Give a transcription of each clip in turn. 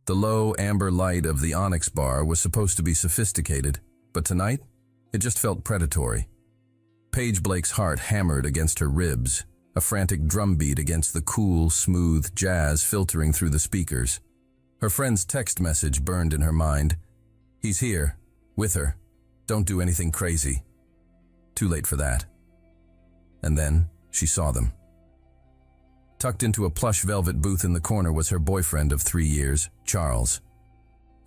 The low amber light of the onyx bar was supposed to be sophisticated, but tonight, it just felt predatory. Paige Blake's heart hammered against her ribs, a frantic drumbeat against the cool, smooth jazz filtering through the speakers. Her friend's text message burned in her mind. He's here, with her. Don't do anything crazy. Too late for that. And then she saw them. Tucked into a plush velvet booth in the corner was her boyfriend of 3 years, Charles.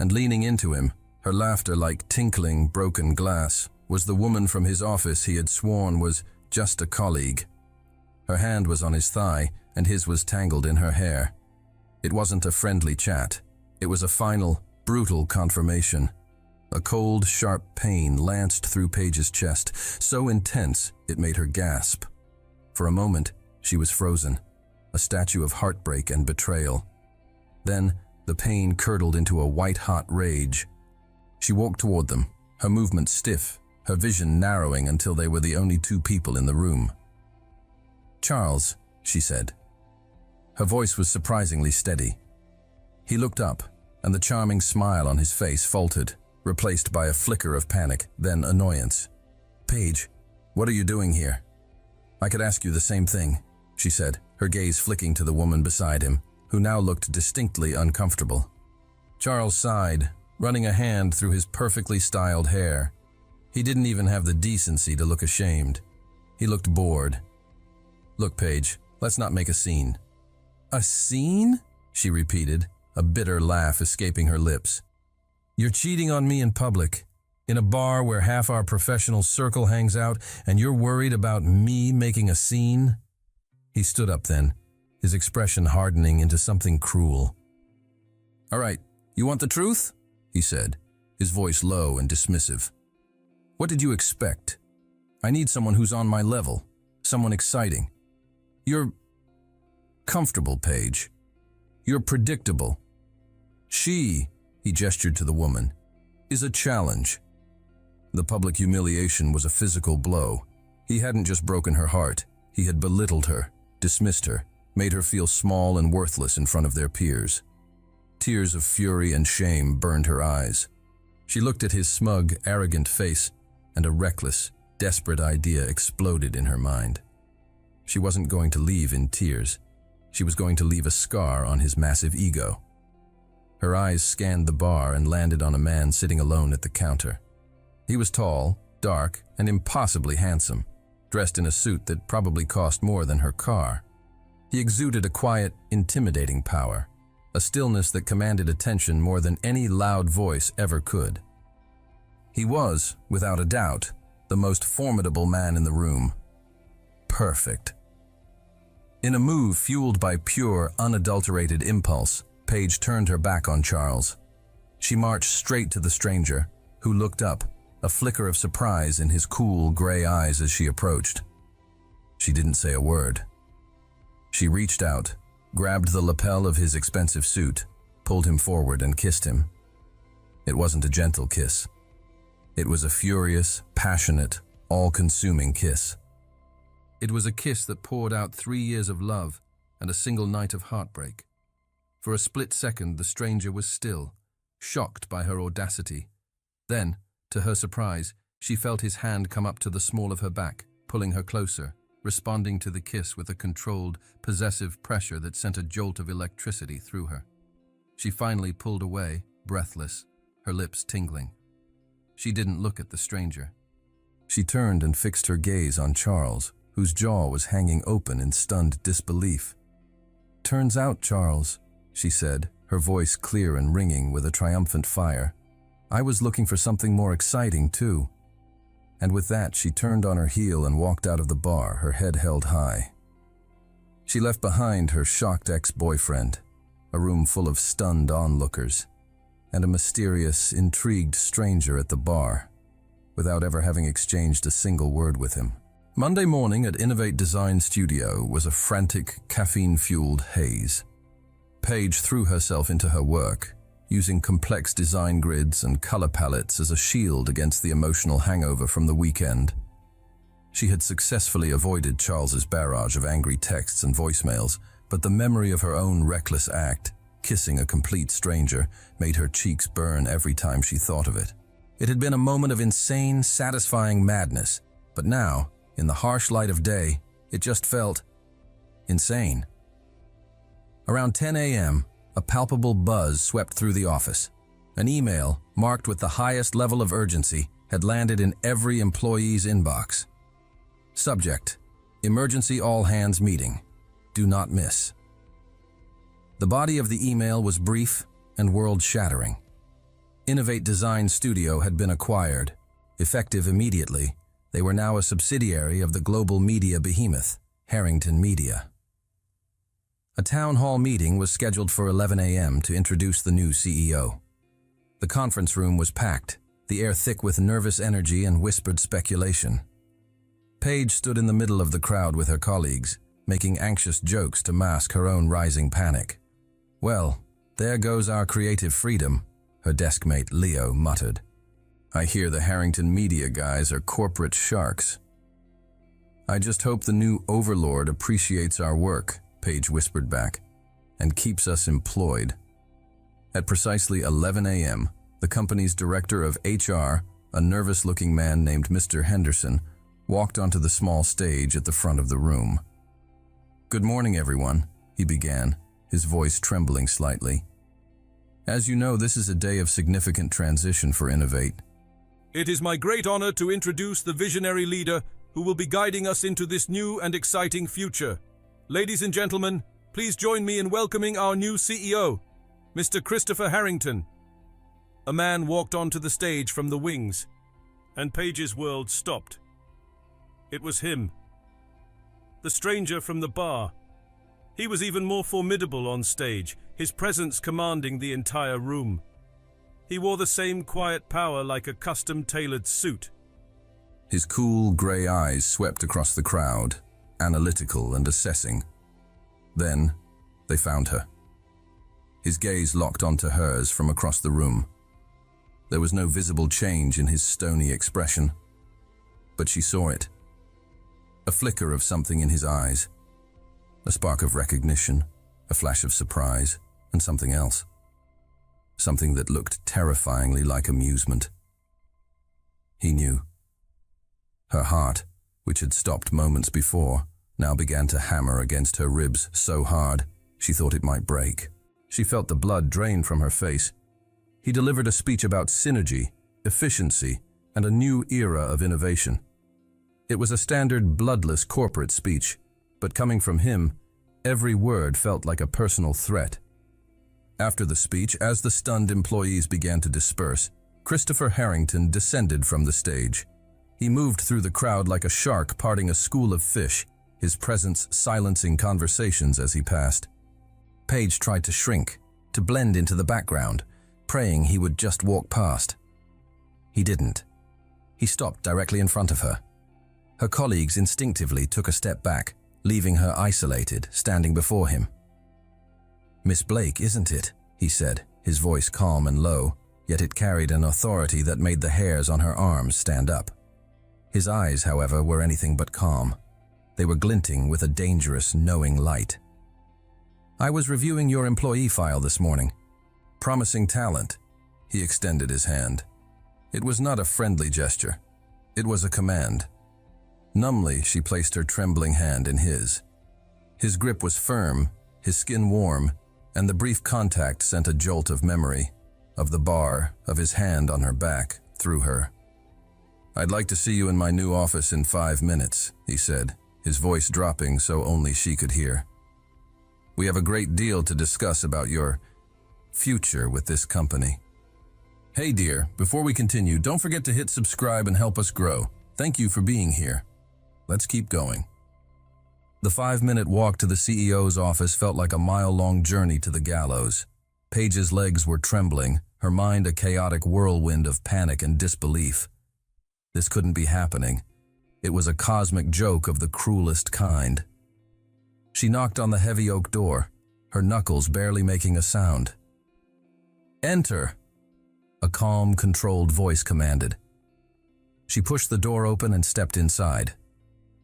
And leaning into him, her laughter like tinkling broken glass, was the woman from his office he had sworn was just a colleague. Her hand was on his thigh, and his was tangled in her hair. It wasn't a friendly chat. It was a final, brutal confirmation. A cold, sharp pain lanced through Paige's chest, so intense it made her gasp. For a moment, she was frozen, a statue of heartbreak and betrayal. Then, the pain curdled into a white-hot rage. She walked toward them, her movement stiff, her vision narrowing until they were the only 2 people in the room. "Charles," she said. Her voice was surprisingly steady. He looked up, and the charming smile on his face faltered, replaced by a flicker of panic, then annoyance. "Paige, what are you doing here?" "I could ask you the same thing," she said, her gaze flicking to the woman beside him, who now looked distinctly uncomfortable. Charles sighed, running a hand through his perfectly styled hair. He didn't even have the decency to look ashamed. He looked bored. "Look, Paige, let's not make a scene." "A scene?" she repeated, a bitter laugh escaping her lips. "You're cheating on me in public, in a bar where half our professional circle hangs out, and you're worried about me making a scene?" He stood up then, his expression hardening into something cruel. "All right, you want the truth?" he said, his voice low and dismissive. "What did you expect? I need someone who's on my level, someone exciting. You're comfortable, Paige. You're predictable. She," he gestured to the woman, "is a challenge." The public humiliation was a physical blow. He hadn't just broken her heart, he had belittled her, dismissed her, made her feel small and worthless in front of their peers. Tears of fury and shame burned her eyes. She looked at his smug, arrogant face, and a reckless, desperate idea exploded in her mind. She wasn't going to leave in tears. She was going to leave a scar on his massive ego. Her eyes scanned the bar and landed on a man sitting alone at the counter. He was tall, dark, and impossibly handsome, dressed in a suit that probably cost more than her car. He exuded a quiet, intimidating power, a stillness that commanded attention more than any loud voice ever could. He was, without a doubt, the most formidable man in the room. Perfect. In a move fueled by pure, unadulterated impulse, Paige turned her back on Charles. She marched straight to the stranger, who looked up, a flicker of surprise in his cool, gray eyes as she approached. She didn't say a word. She reached out, grabbed the lapel of his expensive suit, pulled him forward and kissed him. It wasn't a gentle kiss. It was a furious, passionate, all-consuming kiss. It was a kiss that poured out 3 years of love and a single night of heartbreak. For a split second, the stranger was still, shocked by her audacity. Then, to her surprise, she felt his hand come up to the small of her back, pulling her closer, responding to the kiss with a controlled, possessive pressure that sent a jolt of electricity through her. She finally pulled away, breathless, her lips tingling. She didn't look at the stranger. She turned and fixed her gaze on Charles, whose jaw was hanging open in stunned disbelief. "Turns out, Charles," she said, her voice clear and ringing with a triumphant fire, "I was looking for something more exciting, too." And with that, she turned on her heel and walked out of the bar, her head held high. She left behind her shocked ex-boyfriend, a room full of stunned onlookers, and a mysterious, intrigued stranger at the bar, without ever having exchanged a single word with him. Monday morning at Innovate Design Studio was a frantic, caffeine-fueled haze. Paige threw herself into her work, using complex design grids and color palettes as a shield against the emotional hangover from the weekend. She had successfully avoided Charles's barrage of angry texts and voicemails, but the memory of her own reckless act, kissing a complete stranger, made her cheeks burn every time she thought of it. It had been a moment of insane, satisfying madness, but now, in the harsh light of day, it just felt insane. Around 10 a.m., a palpable buzz swept through the office. An email, marked with the highest level of urgency, had landed in every employee's inbox. Subject: Emergency all-hands meeting. Do not miss. The body of the email was brief and world-shattering. Innovate Design Studio had been acquired. Effective immediately, they were now a subsidiary of the global media behemoth, Harrington Media. A town hall meeting was scheduled for 11 a.m. to introduce the new CEO. The conference room was packed, the air thick with nervous energy and whispered speculation. Paige stood in the middle of the crowd with her colleagues, making anxious jokes to mask her own rising panic. "Well, there goes our creative freedom," her deskmate Leo muttered. "I hear the Harrington Media guys are corporate sharks." "I just hope the new overlord appreciates our work," Paige whispered back, "and keeps us employed." At precisely 11 a.m., the company's director of HR, a nervous-looking man named Mr. Henderson, walked onto the small stage at the front of the room. "Good morning, everyone," he began, his voice trembling slightly. "As you know, this is a day of significant transition for Innovate. It is my great honor to introduce the visionary leader who will be guiding us into this new and exciting future. Ladies and gentlemen, please join me in welcoming our new CEO, Mr. Christopher Harrington." A man walked onto the stage from the wings, and Paige's world stopped. It was him, the stranger from the bar. He was even more formidable on stage, his presence commanding the entire room. He wore the same quiet power like a custom-tailored suit. His cool, grey eyes swept across the crowd, analytical and assessing. Then, they found her. His gaze locked onto hers from across the room. There was no visible change in his stony expression, but she saw it. A flicker of something in his eyes. A spark of recognition, a flash of surprise, and something else. Something that looked terrifyingly like amusement. He knew. Her heart, which had stopped moments before, now began to hammer against her ribs so hard she thought it might break. She felt the blood drain from her face. He delivered a speech about synergy, efficiency, and a new era of innovation. It was a standard, bloodless corporate speech, but coming from him, every word felt like a personal threat. After the speech, as the stunned employees began to disperse, Christopher Harrington descended from the stage. He moved through the crowd like a shark parting a school of fish, his presence silencing conversations as he passed. Paige tried to shrink, to blend into the background, praying he would just walk past. He didn't. He stopped directly in front of her. Her colleagues instinctively took a step back, leaving her isolated, standing before him. "Miss Blake, isn't it?" he said, his voice calm and low, yet it carried an authority that made the hairs on her arms stand up. His eyes, however, were anything but calm. They were glinting with a dangerous, knowing light. "I was reviewing your employee file this morning. Promising talent." He extended his hand. It was not a friendly gesture. It was a command. Numbly, she placed her trembling hand in his. His grip was firm, his skin warm, and the brief contact sent a jolt of memory, of the bar, of his hand on her back, through her. "I'd like to see you in my new office in 5 minutes," he said, his voice dropping so only she could hear. "We have a great deal to discuss about your future with this company." "Hey dear, before we continue, don't forget to hit subscribe and help us grow. Thank you for being here. Let's keep going." The 5-minute walk to the CEO's office felt like a mile-long journey to the gallows. Paige's legs were trembling, her mind a chaotic whirlwind of panic and disbelief. This couldn't be happening. It was a cosmic joke of the cruelest kind. She knocked on the heavy oak door, her knuckles barely making a sound. "Enter," a calm, controlled voice commanded. She pushed the door open and stepped inside.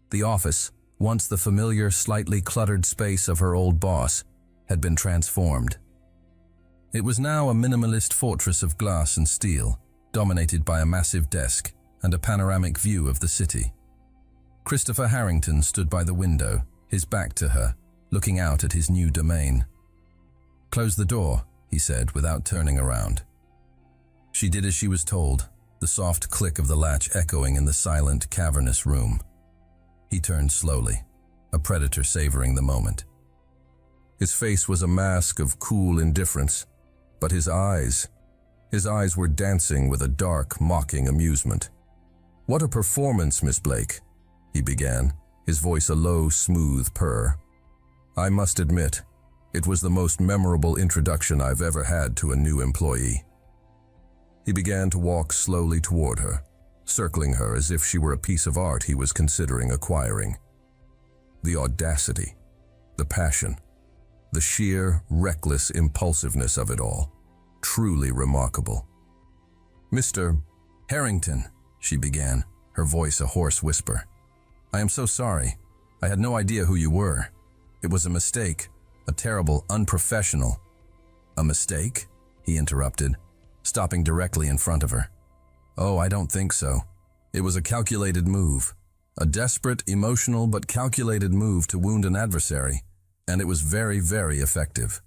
The office, once the familiar, slightly cluttered space of her old boss, had been transformed. It was now a minimalist fortress of glass and steel, dominated by a massive desk and a panoramic view of the city. Christopher Harrington stood by the window, his back to her, looking out at his new domain. "Close the door," he said without turning around. She did as she was told, the soft click of the latch echoing in the silent, cavernous room. He turned slowly, a predator savoring the moment. His face was a mask of cool indifference, but his eyes were dancing with a dark, mocking amusement. "What a performance, Miss Blake," he began, his voice a low, smooth purr. "I must admit, it was the most memorable introduction I've ever had to a new employee." He began to walk slowly toward her, circling her as if she were a piece of art he was considering acquiring. The audacity, the passion, the sheer, reckless impulsiveness of it all, truly remarkable. "Mr. Harrington," she began, her voice a hoarse whisper. "I am so sorry. I had no idea who you were. It was a mistake, a terrible, unprofessional—" "A mistake?" he interrupted, stopping directly in front of her. "Oh, I don't think so. It was a calculated move, a desperate, emotional but calculated move to wound an adversary, and it was very, very effective."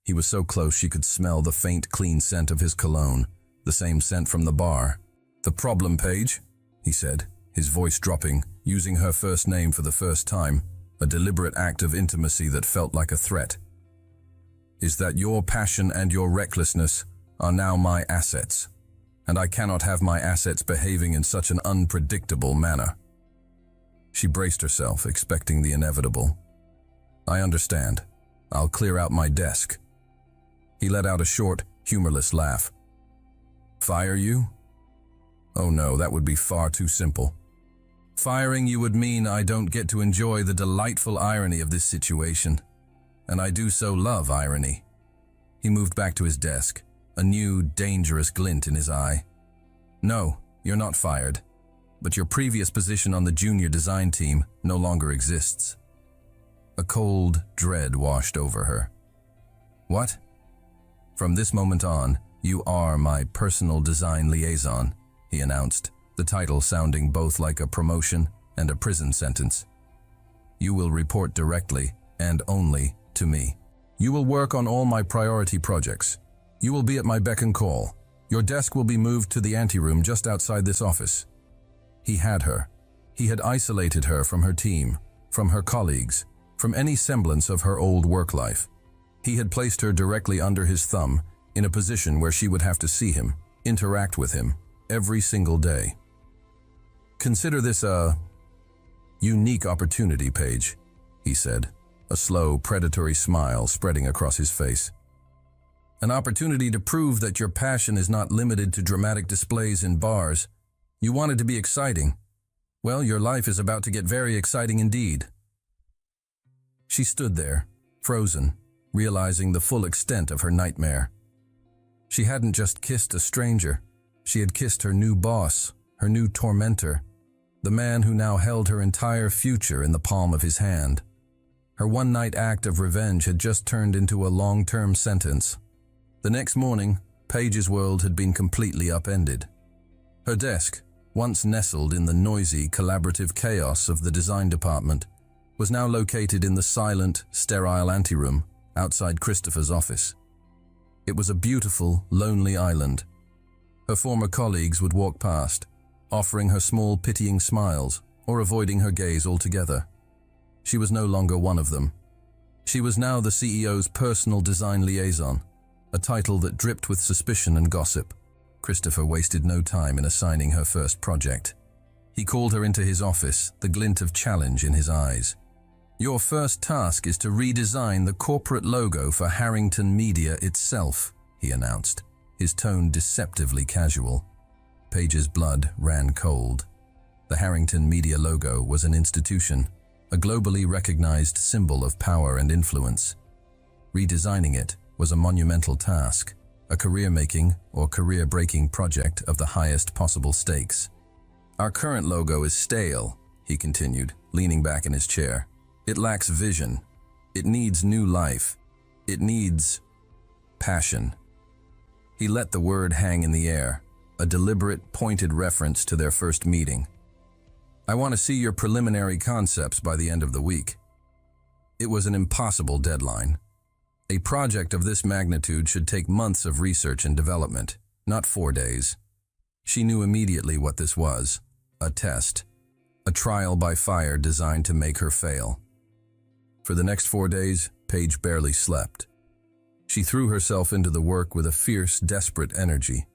He was so close she could smell the faint, clean scent of his cologne, the same scent from the bar. "The problem, Paige," he said, his voice dropping, using her first name for the first time, a deliberate act of intimacy that felt like a threat, "is that your passion and your recklessness are now my assets, and I cannot have my assets behaving in such an unpredictable manner." She braced herself, expecting the inevitable. "I understand. I'll clear out my desk." He let out a short, humorless laugh. "Fire you? Oh no, that would be far too simple. Firing you would mean I don't get to enjoy the delightful irony of this situation, and I do so love irony." He moved back to his desk, a new, dangerous glint in his eye. "No, you're not fired, but your previous position on the junior design team no longer exists." A cold dread washed over her. "What?" "From this moment on, you are my personal design liaison," he announced, the title sounding both like a promotion and a prison sentence. "You will report directly and only to me. You will work on all my priority projects. You will be at my beck and call. Your desk will be moved to the anteroom just outside this office." He had her. He had isolated her from her team, from her colleagues, from any semblance of her old work life. He had placed her directly under his thumb, in a position where she would have to see him, interact with him, every single day. "Consider this a unique opportunity, Paige," he said, a slow, predatory smile spreading across his face. "An opportunity to prove that your passion is not limited to dramatic displays in bars. You want it to be exciting. Well, your life is about to get very exciting indeed." She stood there, frozen, realizing the full extent of her nightmare. She hadn't just kissed a stranger. She had kissed her new boss, her new tormentor, the man who now held her entire future in the palm of his hand. Her one-night act of revenge had just turned into a long-term sentence. The next morning, Paige's world had been completely upended. Her desk, once nestled in the noisy, collaborative chaos of the design department, was now located in the silent, sterile anteroom outside Christopher's office. It was a beautiful, lonely island. Her former colleagues would walk past, offering her small, pitying smiles or avoiding her gaze altogether. She was no longer one of them. She was now the CEO's personal design liaison, a title that dripped with suspicion and gossip. Christopher wasted no time in assigning her first project. He called her into his office, the glint of challenge in his eyes. "Your first task is to redesign the corporate logo for Harrington Media itself," he announced, his tone deceptively casual. Paige's blood ran cold. The Harrington Media logo was an institution, a globally recognized symbol of power and influence. Redesigning it was a monumental task, a career-making or career-breaking project of the highest possible stakes. "Our current logo is stale," he continued, leaning back in his chair. "It lacks vision. It needs new life. It needs passion. He let the word hang in the air, a deliberate, pointed reference to their first meeting. I want to see your preliminary concepts by the end of the week. It was an impossible deadline. A project of this magnitude should take months of research and development, not 4 days. She knew immediately what this was: a test, a trial by fire designed to make her fail. For the next 4 days, Paige barely slept. She threw herself into the work with a fierce, desperate energy.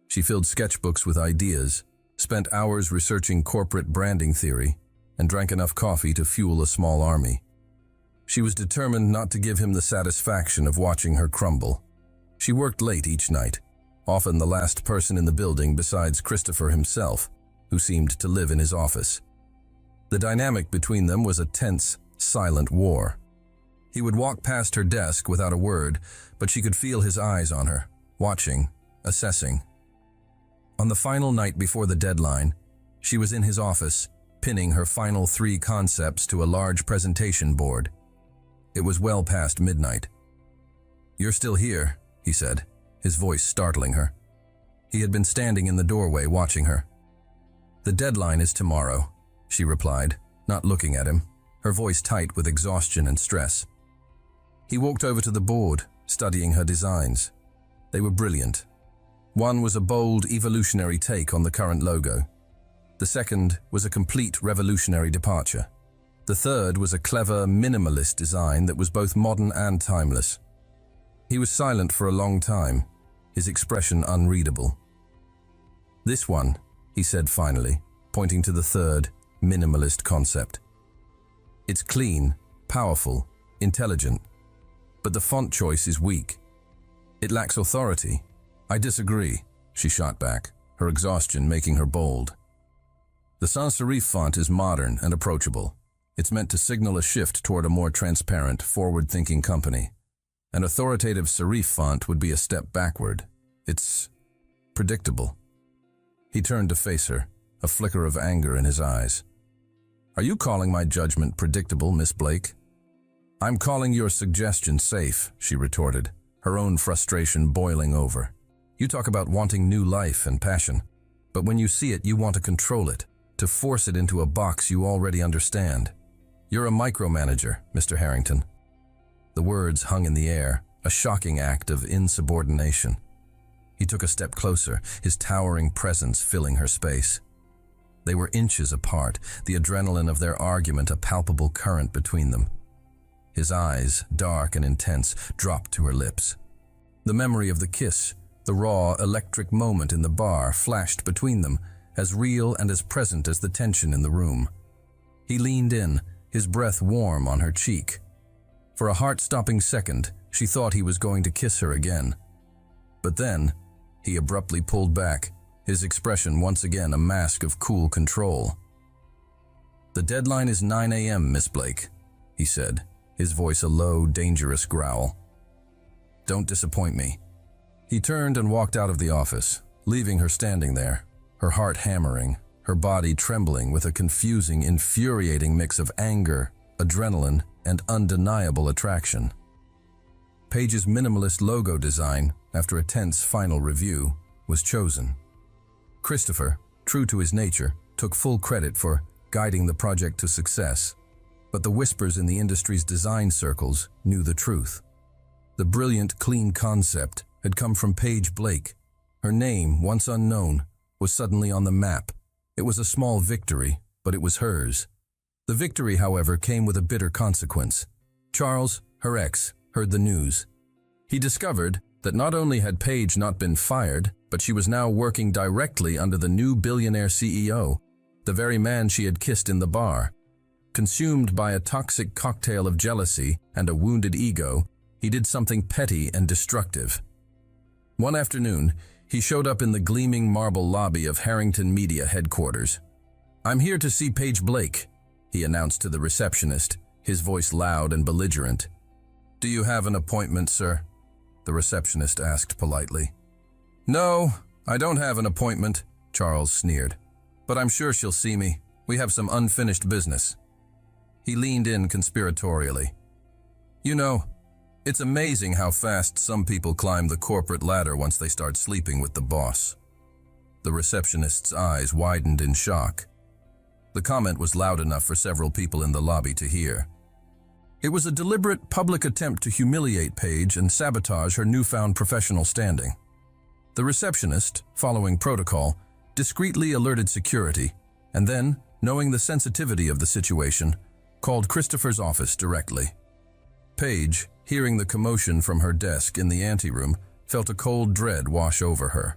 She filled sketchbooks with ideas, spent hours researching corporate branding theory, and drank enough coffee to fuel a small army. She was determined not to give him the satisfaction of watching her crumble. She worked late each night, often the last person in the building besides Christopher himself, who seemed to live in his office. The dynamic between them was a tense, silent war. He would walk past her desk without a word, but she could feel his eyes on her, watching, assessing. On the final night before the deadline, she was in his office, pinning her final 3 concepts to a large presentation board. It was well past midnight. "You're still here," he said, his voice startling her. He had been standing in the doorway watching her. "The deadline is tomorrow," she replied, not looking at him, her voice tight with exhaustion and stress. He walked over to the board, studying her designs. They were brilliant. One was a bold, evolutionary take on the current logo. The second was a complete revolutionary departure. The third was a clever, minimalist design that was both modern and timeless. He was silent for a long time, his expression unreadable. "This one," he said finally, pointing to the third, minimalist concept. "It's clean, powerful, intelligent, but the font choice is weak. It lacks authority." "I disagree," she shot back, her exhaustion making her bold. "The sans serif font is modern and approachable. It's meant to signal a shift toward a more transparent, forward-thinking company. An authoritative serif font would be a step backward. It's predictable." He turned to face her, a flicker of anger in his eyes. "Are you calling my judgment predictable, Miss Blake?" "I'm calling your suggestion safe," she retorted, her own frustration boiling over. "You talk about wanting new life and passion, but when you see it, you want to control it, to force it into a box you already understand. You're a micromanager, Mr. Harrington." The words hung in the air, a shocking act of insubordination. He took a step closer, his towering presence filling her space. They were inches apart, the adrenaline of their argument a palpable current between them. His eyes, dark and intense, dropped to her lips. The memory of the kiss, the raw, electric moment in the bar, flashed between them, as real and as present as the tension in the room. He leaned in, his breath warm on her cheek. For a heart-stopping second, she thought he was going to kiss her again. But then, he abruptly pulled back, his expression once again a mask of cool control. "The deadline is 9 a.m., Miss Blake," he said, his voice a low, dangerous growl. "Don't disappoint me." He turned and walked out of the office, leaving her standing there, her heart hammering, her body trembling with a confusing, infuriating mix of anger, adrenaline, and undeniable attraction. Paige's minimalist logo design, after a tense final review, was chosen. Christopher, true to his nature, took full credit for guiding the project to success, but the whispers in the industry's design circles knew the truth. The brilliant, clean concept had come from Paige Blake. Her name, once unknown, was suddenly on the map. It was a small victory, but it was hers. The victory, however, came with a bitter consequence. Charles, her ex, heard the news. He discovered that not only had Paige not been fired, but she was now working directly under the new billionaire CEO, the very man she had kissed in the bar. Consumed by a toxic cocktail of jealousy and a wounded ego, he did something petty and destructive. One afternoon, he showed up in the gleaming marble lobby of Harrington Media headquarters. "I'm here to see Paige Blake," he announced to the receptionist, his voice loud and belligerent. "Do you have an appointment, sir?" the receptionist asked politely. "No, I don't have an appointment," Charles sneered. "But I'm sure she'll see me. We have some unfinished business." He leaned in conspiratorially. "You know, It's amazing how fast some people climb the corporate ladder once they start sleeping with the boss. The receptionist's eyes widened in shock. The comment was loud enough for several people in the lobby to hear. It was a deliberate public attempt to humiliate Paige and sabotage her newfound professional standing. The receptionist, following protocol, discreetly alerted security, and then, knowing the sensitivity of the situation, called Christopher's office directly. Paige, hearing the commotion from her desk in the anteroom, felt a cold dread wash over her.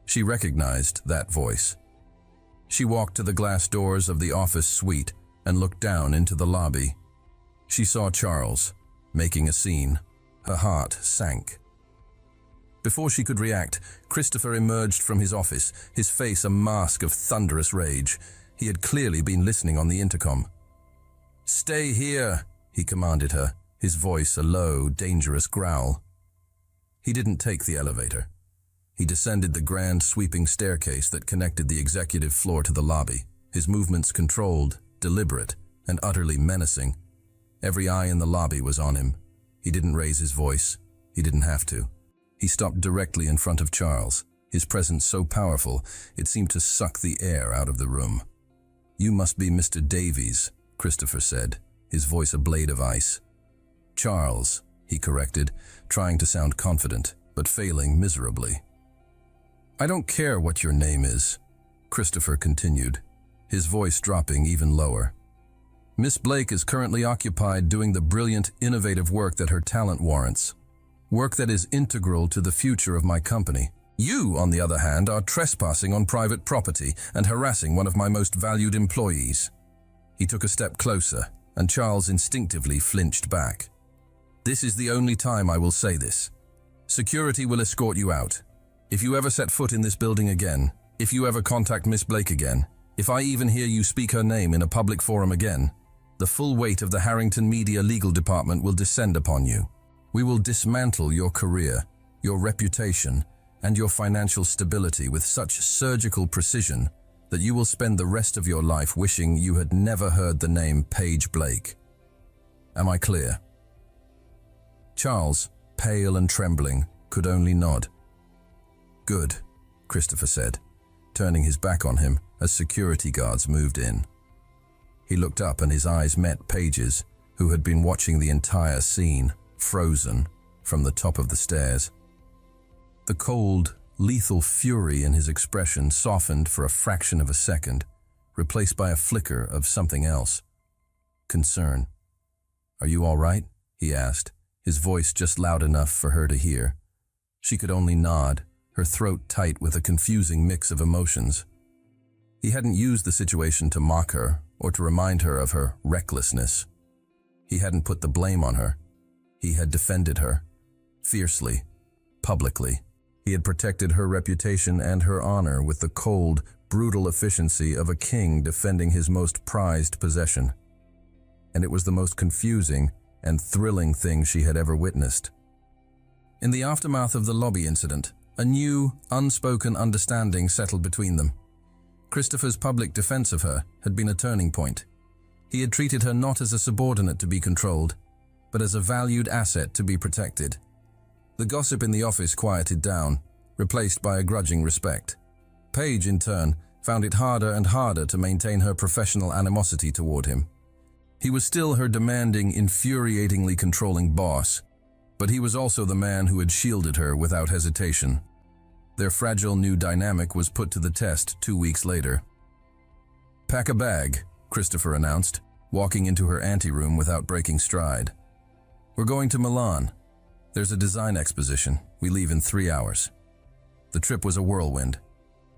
She recognized that voice. She walked to the glass doors of the office suite and looked down into the lobby. She saw Charles, making a scene. Her heart sank. Before she could react, Christopher emerged from his office, his face a mask of thunderous rage. He had clearly been listening on the intercom. "Stay here," he commanded her, his voice a low, dangerous growl. He didn't take the elevator. He descended the grand, sweeping staircase that connected the executive floor to the lobby, his movements controlled, deliberate, and utterly menacing. Every eye in the lobby was on him. He didn't raise his voice. He didn't have to. He stopped directly in front of Charles, his presence so powerful it seemed to suck the air out of the room. "You must be Mr. Davies," Christopher said, his voice a blade of ice. "Charles," he corrected, trying to sound confident, but failing miserably. "I don't care what your name is," Christopher continued, his voice dropping even lower. "Miss Blake is currently occupied doing the brilliant, innovative work that her talent warrants. Work that is integral to the future of my company. You, on the other hand, are trespassing on private property and harassing one of my most valued employees." He took a step closer, and Charles instinctively flinched back. "This is the only time I will say this. Security will escort you out. If you ever set foot in this building again, if you ever contact Miss Blake again, if I even hear you speak her name in a public forum again, the full weight of the Harrington Media Legal Department will descend upon you. We will dismantle your career, your reputation, and your financial stability with such surgical precision that you will spend the rest of your life wishing you had never heard the name Paige Blake. Am I clear?" Charles, pale and trembling, could only nod. "Good," Christopher said, turning his back on him as security guards moved in. He looked up and his eyes met Paige's, who had been watching the entire scene, frozen, from the top of the stairs. The cold, lethal fury in his expression softened for a fraction of a second, replaced by a flicker of something else. Concern. "Are you all right?" he asked, his voice just loud enough for her to hear. She could only nod, her throat tight with a confusing mix of emotions. He hadn't used the situation to mock her or to remind her of her recklessness. He hadn't put the blame on her. He had defended her, fiercely, publicly. He had protected her reputation and her honor with the cold, brutal efficiency of a king defending his most prized possession. And it was the most confusing and thrilling thing she had ever witnessed. In the aftermath of the lobby incident, a new, unspoken understanding settled between them. Christopher's public defense of her had been a turning point. He had treated her not as a subordinate to be controlled, but as a valued asset to be protected. The gossip in the office quieted down, replaced by a grudging respect. Paige, in turn, found it harder and harder to maintain her professional animosity toward him. He was still her demanding, infuriatingly controlling boss, but he was also the man who had shielded her without hesitation. Their fragile new dynamic was put to the test 2 weeks later. "Pack a bag," Christopher announced, walking into her anteroom without breaking stride. "We're going to Milan. There's a design exposition. We leave in 3 hours." The trip was a whirlwind.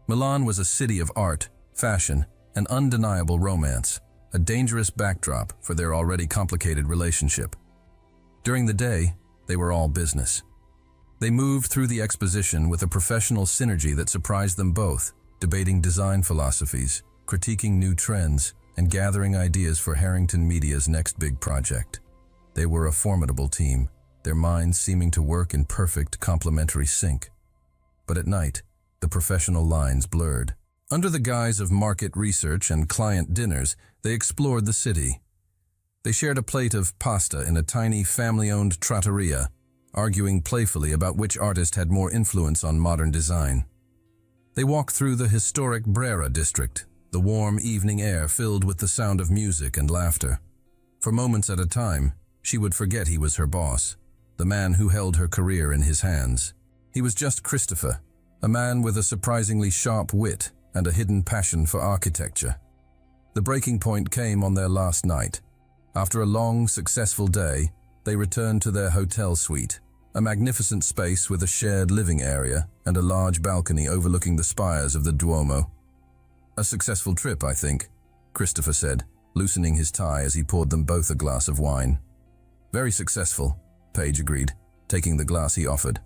Milan was a city of art, fashion, and undeniable romance, a dangerous backdrop for their already complicated relationship. During the day, they were all business. They moved through the exposition with a professional synergy that surprised them both, debating design philosophies, critiquing new trends, and gathering ideas for Harrington Media's next big project. They were a formidable team, their minds seeming to work in perfect complementary sync. But at night, the professional lines blurred. Under the guise of market research and client dinners, they explored the city. They shared a plate of pasta in a tiny family-owned trattoria, arguing playfully about which artist had more influence on modern design. They walked through the historic Brera district, the warm evening air filled with the sound of music and laughter. For moments at a time, she would forget he was her boss, the man who held her career in his hands. He was just Christopher, a man with a surprisingly sharp wit and a hidden passion for architecture. The breaking point came on their last night. After a long, successful day, they returned to their hotel suite, a magnificent space with a shared living area and a large balcony overlooking the spires of the Duomo. "A successful trip, I think," Christopher said, loosening his tie as he poured them both a glass of wine. "Very successful," Paige agreed, taking the glass he offered.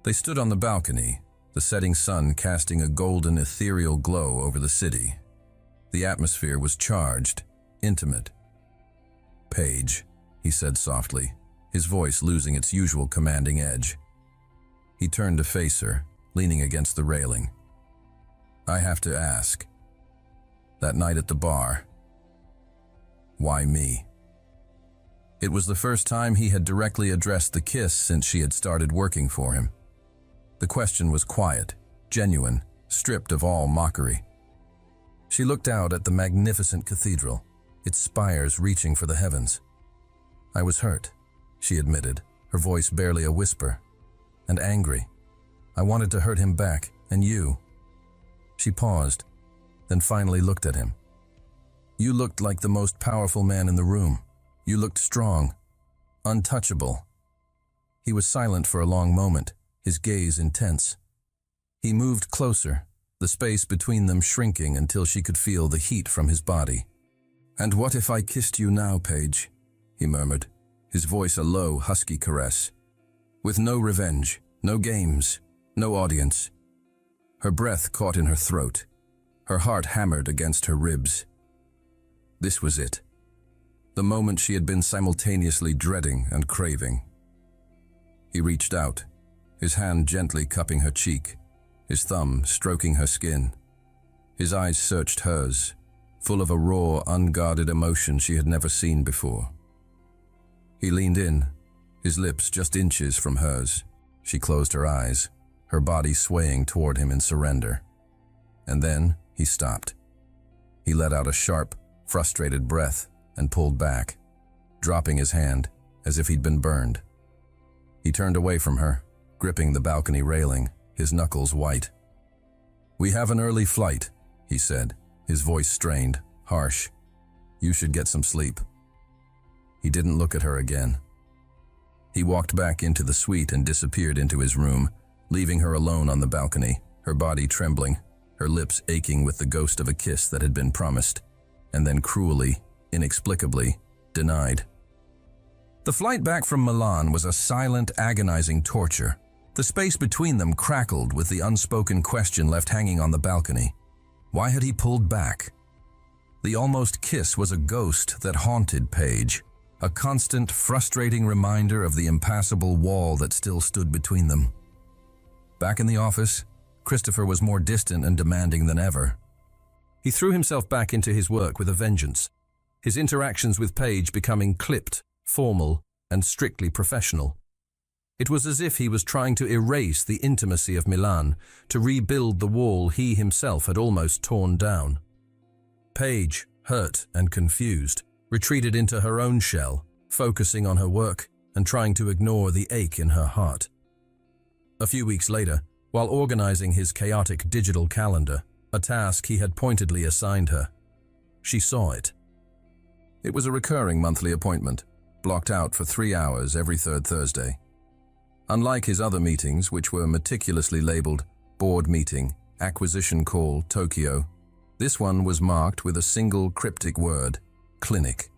They stood on the balcony, the setting sun casting a golden, ethereal glow over the city. The atmosphere was charged, intimate. "Paige," he said softly, his voice losing its usual commanding edge. He turned to face her, leaning against the railing. "I have to ask. That night at the bar, why me?" It was the first time he had directly addressed the kiss since she had started working for him. The question was quiet, genuine, stripped of all mockery. She looked out at the magnificent cathedral, its spires reaching for the heavens. "I was hurt," she admitted, her voice barely a whisper, "and angry. I wanted to hurt him back, and you." She paused, then finally looked at him. "You looked like the most powerful man in the room. You looked strong, untouchable." He was silent for a long moment, his gaze intense. He moved closer, the space between them shrinking until she could feel the heat from his body. "And what if I kissed you now, Paige?" he murmured, his voice a low, husky caress. "With no revenge, no games, no audience." Her breath caught in her throat. Her heart hammered against her ribs. This was it. The moment she had been simultaneously dreading and craving. He reached out, his hand gently cupping her cheek, his thumb stroking her skin. His eyes searched hers, full of a raw, unguarded emotion she had never seen before. He leaned in, his lips just inches from hers. She closed her eyes, her body swaying toward him in surrender. And then he stopped. He let out a sharp, frustrated breath and pulled back, dropping his hand as if he'd been burned. He turned away from her, gripping the balcony railing, his knuckles white. "We have an early flight," he said, his voice strained, harsh. "You should get some sleep." He didn't look at her again. He walked back into the suite and disappeared into his room, leaving her alone on the balcony, her body trembling, her lips aching with the ghost of a kiss that had been promised, and then cruelly, inexplicably, denied. The flight back from Milan was a silent, agonizing torture. The space between them crackled with the unspoken question left hanging on the balcony. Why had he pulled back? The almost kiss was a ghost that haunted Paige, a constant, frustrating reminder of the impassable wall that still stood between them. Back in the office, Christopher was more distant and demanding than ever. He threw himself back into his work with a vengeance, his interactions with Paige becoming clipped, formal, and strictly professional. It was as if he was trying to erase the intimacy of Milan, to rebuild the wall he himself had almost torn down. Paige, hurt and confused, retreated into her own shell, focusing on her work and trying to ignore the ache in her heart. A few weeks later, while organizing his chaotic digital calendar, a task he had pointedly assigned her, she saw it. It was a recurring monthly appointment, blocked out for 3 hours every third Thursday. Unlike his other meetings, which were meticulously labeled Board Meeting, Acquisition Call, Tokyo, this one was marked with a single cryptic word, Clinic.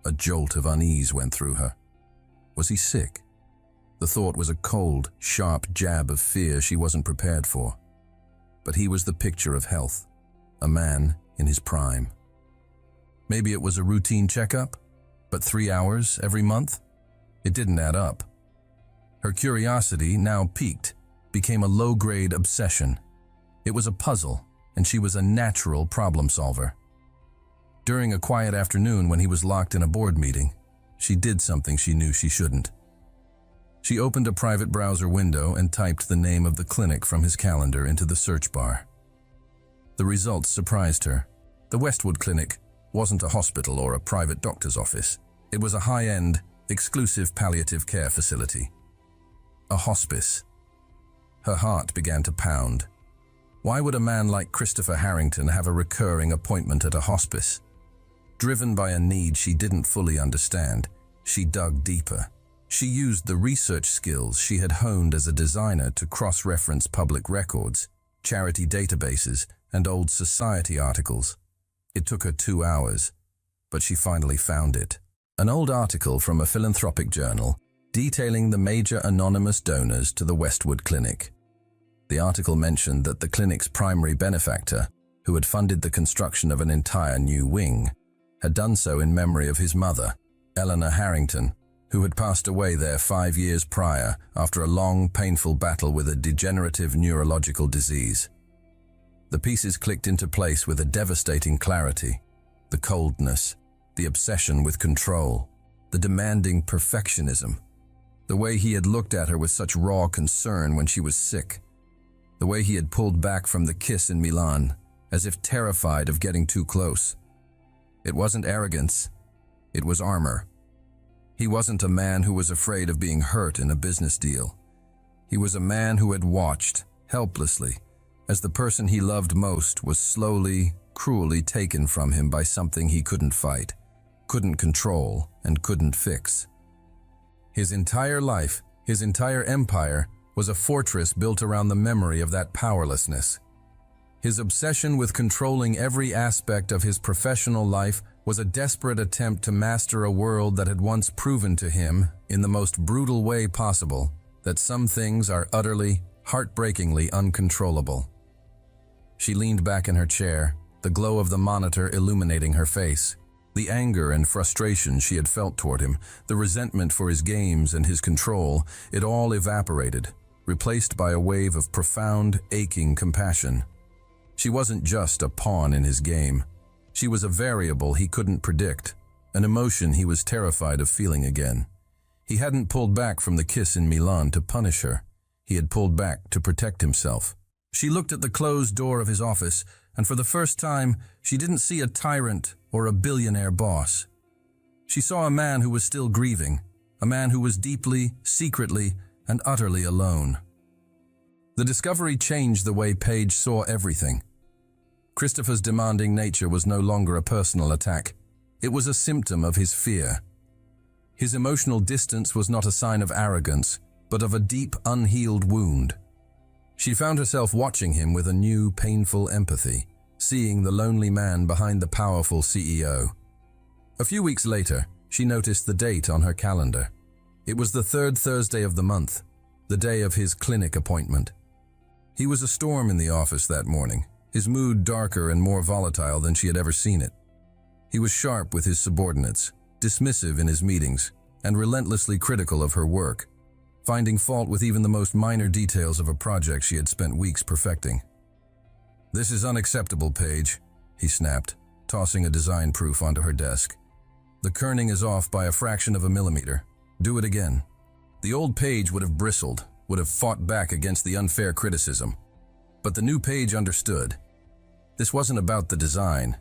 A jolt of unease went through her. Was he sick? The thought was a cold, sharp jab of fear she wasn't prepared for. But he was the picture of health, a man in his prime. Maybe it was a routine checkup, but 3 hours every month? It didn't add up. Her curiosity, now piqued, became a low-grade obsession. It was a puzzle, and she was a natural problem solver. During a quiet afternoon when he was locked in a board meeting, she did something she knew she shouldn't. She opened a private browser window and typed the name of the clinic from his calendar into the search bar. The results surprised her. The Westwood Clinic wasn't a hospital or a private doctor's office. It was a high-end, exclusive palliative care facility. A hospice. Her heart began to pound. Why would a man like Christopher Harrington have a recurring appointment at a hospice? Driven by a need she didn't fully understand, she dug deeper. She used the research skills she had honed as a designer to cross-reference public records, charity databases, and old society articles. It took her 2 hours, but she finally found it. An old article from a philanthropic journal detailing the major anonymous donors to the Westwood Clinic. The article mentioned that the clinic's primary benefactor, who had funded the construction of an entire new wing, had done so in memory of his mother, Eleanor Harrington, who had passed away there 5 years prior after a long, painful battle with a degenerative neurological disease. The pieces clicked into place with a devastating clarity. The coldness, the obsession with control, the demanding perfectionism, the way he had looked at her with such raw concern when she was sick, the way he had pulled back from the kiss in Milan, as if terrified of getting too close. It wasn't arrogance, it was armor. He wasn't a man who was afraid of being hurt in a business deal. He was a man who had watched, helplessly, as the person he loved most was slowly, cruelly taken from him by something he couldn't fight, couldn't control, and couldn't fix. His entire life, his entire empire, was a fortress built around the memory of that powerlessness. His obsession with controlling every aspect of his professional life was a desperate attempt to master a world that had once proven to him, in the most brutal way possible, that some things are utterly, heartbreakingly uncontrollable. She leaned back in her chair, the glow of the monitor illuminating her face. The anger and frustration she had felt toward him, the resentment for his games and his control, it all evaporated, replaced by a wave of profound, aching compassion. She wasn't just a pawn in his game. She was a variable he couldn't predict, an emotion he was terrified of feeling again. He hadn't pulled back from the kiss in Milan to punish her. He had pulled back to protect himself. She looked at the closed door of his office, and for the first time, she didn't see a tyrant or a billionaire boss. She saw a man who was still grieving, a man who was deeply, secretly, and utterly alone. The discovery changed the way Paige saw everything. Christopher's demanding nature was no longer a personal attack. It was a symptom of his fear. His emotional distance was not a sign of arrogance, but of a deep, unhealed wound. She found herself watching him with a new, painful empathy, seeing the lonely man behind the powerful CEO. A few weeks later, she noticed the date on her calendar. It was the 3rd Thursday of the month, the day of his clinic appointment. He was a storm in the office that morning, his mood darker and more volatile than she had ever seen it. He was sharp with his subordinates, dismissive in his meetings, and relentlessly critical of her work, finding fault with even the most minor details of a project she had spent weeks perfecting. "This is unacceptable, Paige," he snapped, tossing a design proof onto her desk. "The kerning is off by a fraction of a millimeter. Do it again." The old Paige would have bristled, would have fought back against the unfair criticism. But the new Paige understood. This wasn't about the design.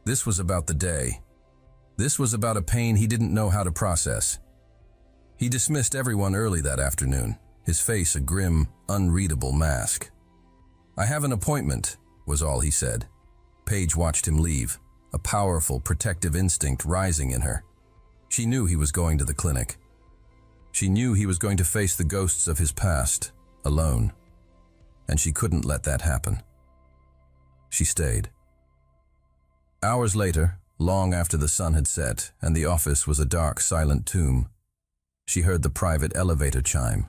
This was about the day. This was about a pain he didn't know how to process. He dismissed everyone early that afternoon, his face a grim, unreadable mask. "I have an appointment," was all he said. Paige watched him leave, a powerful, protective instinct rising in her. She knew he was going to the clinic. She knew he was going to face the ghosts of his past, alone. And she couldn't let that happen. She stayed. Hours later, long after the sun had set and the office was a dark, silent tomb, she heard the private elevator chime.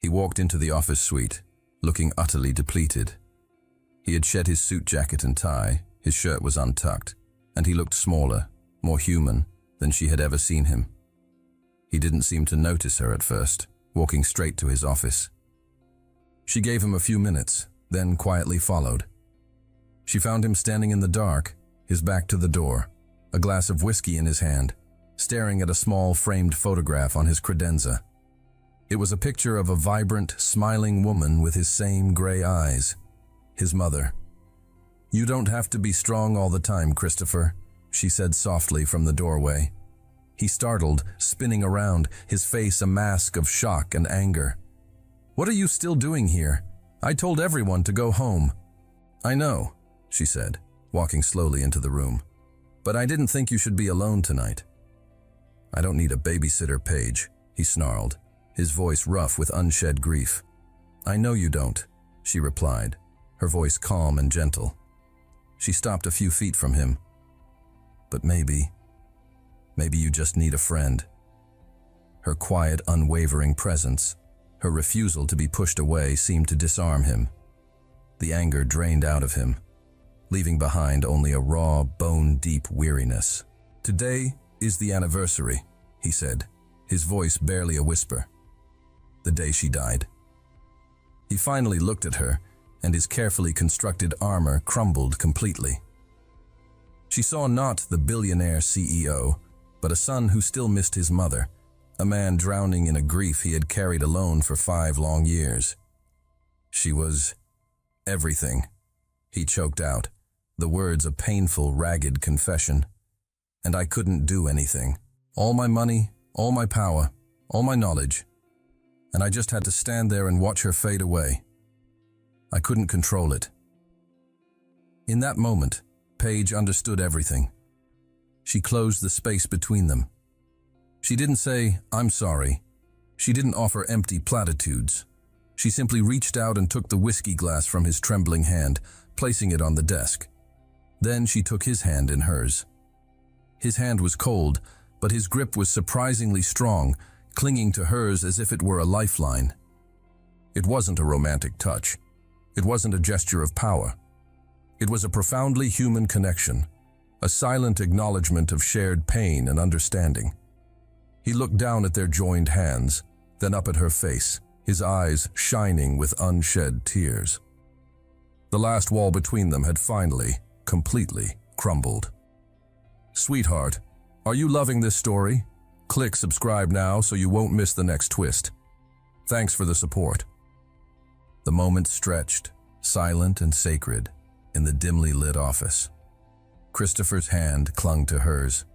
He walked into the office suite, looking utterly depleted. He had shed his suit jacket and tie, his shirt was untucked, and he looked smaller, more human than she had ever seen him. He didn't seem to notice her at first, walking straight to his office. She gave him a few minutes, then quietly followed. She found him standing in the dark, his back to the door, a glass of whiskey in his hand, staring at a small framed photograph on his credenza. It was a picture of a vibrant, smiling woman with his same gray eyes. His mother. "You don't have to be strong all the time, Christopher," she said softly from the doorway. He startled, spinning around, his face a mask of shock and anger. "What are you still doing here? I told everyone to go home." "I know," she said, walking slowly into the room. "But I didn't think you should be alone tonight." "I don't need a babysitter, Paige," he snarled, his voice rough with unshed grief. "I know you don't," she replied, her voice calm and gentle. She stopped a few feet from him. "But maybe you just need a friend." Her quiet, unwavering presence, her refusal to be pushed away, seemed to disarm him. The anger drained out of him, leaving behind only a raw, bone-deep weariness. "Today is the anniversary," he said, his voice barely a whisper. "The day she died." He finally looked at her, and his carefully constructed armor crumbled completely. She saw not the billionaire CEO, but a son who still missed his mother, a man drowning in a grief he had carried alone for 5 long years. She was everything, he choked out, the words a painful, ragged confession. "And I couldn't do anything. All my money, all my power, all my knowledge. And I just had to stand there and watch her fade away. I couldn't control it." In that moment, Paige understood everything. She closed the space between them. She didn't say, "I'm sorry." She didn't offer empty platitudes. She simply reached out and took the whiskey glass from his trembling hand, placing it on the desk. Then she took his hand in hers. His hand was cold, but his grip was surprisingly strong, clinging to hers as if it were a lifeline. It wasn't a romantic touch. It wasn't a gesture of power. It was a profoundly human connection, a silent acknowledgement of shared pain and understanding. He looked down at their joined hands, then up at her face, his eyes shining with unshed tears. The last wall between them had finally, completely crumbled. "Sweetheart, are you loving this story? Click subscribe now so you won't miss the next twist. Thanks for the support." The moment stretched, silent and sacred, in the dimly lit office. Christopher's hand clung to hers,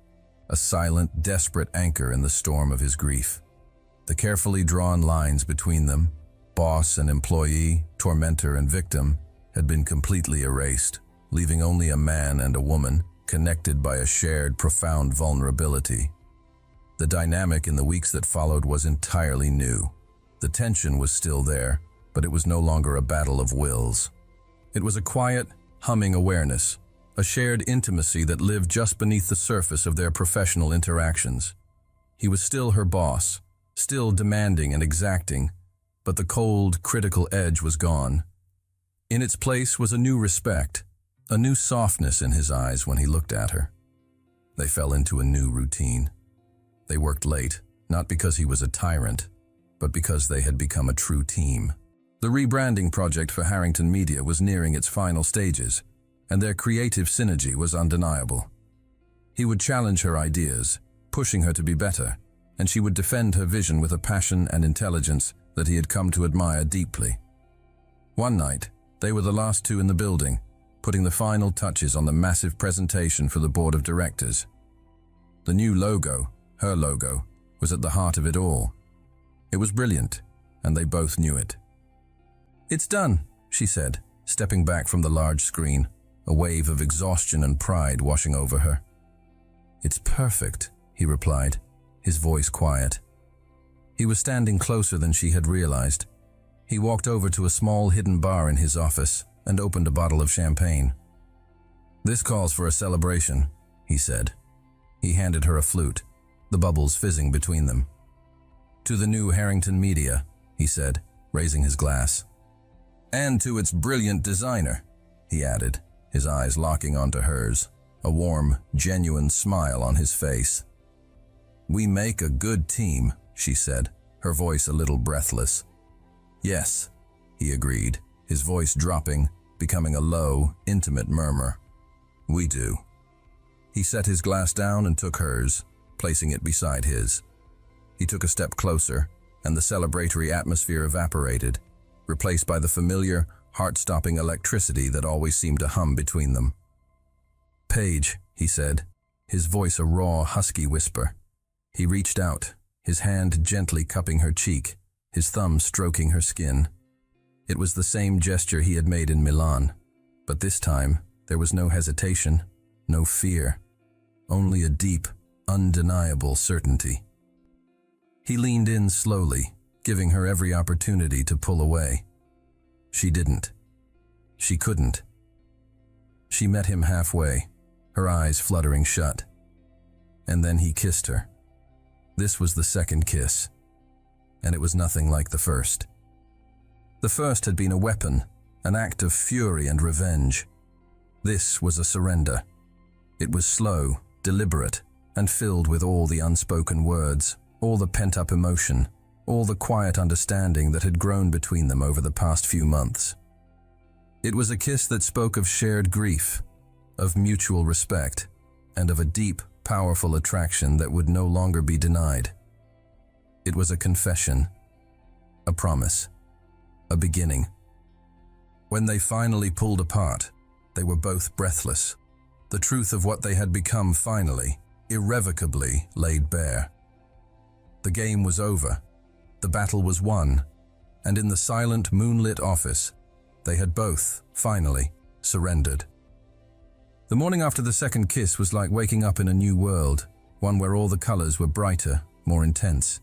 a silent, desperate anchor in the storm of his grief. The carefully drawn lines between them, boss and employee, tormentor and victim, had been completely erased, leaving only a man and a woman, connected by a shared, profound vulnerability. The dynamic in the weeks that followed was entirely new. The tension was still there, but it was no longer a battle of wills. It was a quiet, humming awareness, a shared intimacy that lived just beneath the surface of their professional interactions. He was still her boss, still demanding and exacting, but the cold, critical edge was gone. In its place was a new respect, a new softness in his eyes when he looked at her. They fell into a new routine. They worked late, not because he was a tyrant, but because they had become a true team. The rebranding project for Harrington Media was nearing its final stages, and their creative synergy was undeniable. He would challenge her ideas, pushing her to be better, and she would defend her vision with a passion and intelligence that he had come to admire deeply. One night, they were the last two in the building, putting the final touches on the massive presentation for the board of directors. The new logo, her logo, was at the heart of it all. It was brilliant, and they both knew it. "It's done," she said, stepping back from the large screen, a wave of exhaustion and pride washing over her. "It's perfect," he replied, his voice quiet. He was standing closer than she had realized. He walked over to a small hidden bar in his office and opened a bottle of champagne. "This calls for a celebration," he said. He handed her a flute, the bubbles fizzing between them. "To the new Harrington Media," he said, raising his glass. "And to its brilliant designer," he added, his eyes locking onto hers, a warm, genuine smile on his face. "We make a good team," she said, her voice a little breathless. "Yes," he agreed, his voice dropping, becoming a low, intimate murmur. "We do." He set his glass down and took hers, placing it beside his. He took a step closer, and the celebratory atmosphere evaporated, replaced by the familiar, heart-stopping electricity that always seemed to hum between them. "Paige," he said, his voice a raw, husky whisper. He reached out, his hand gently cupping her cheek, his thumb stroking her skin. It was the same gesture he had made in Milan, but this time there was no hesitation, no fear, only a deep, undeniable certainty. He leaned in slowly, giving her every opportunity to pull away. She didn't. She couldn't. She met him halfway, her eyes fluttering shut. And then he kissed her. This was the second kiss, and it was nothing like the first. The first had been a weapon, an act of fury and revenge. This was a surrender. It was slow, deliberate, and filled with all the unspoken words, all the pent-up emotion, all the quiet understanding that had grown between them over the past few months. It was a kiss that spoke of shared grief, of mutual respect, and of a deep, powerful attraction that would no longer be denied. It was a confession, a promise, a beginning. When they finally pulled apart, they were both breathless. The truth of what they had become finally, irrevocably laid bare. The game was over. The battle was won. And in the silent, moonlit office, they had both, finally, surrendered. The morning after the second kiss was like waking up in a new world, one where all the colors were brighter, more intense.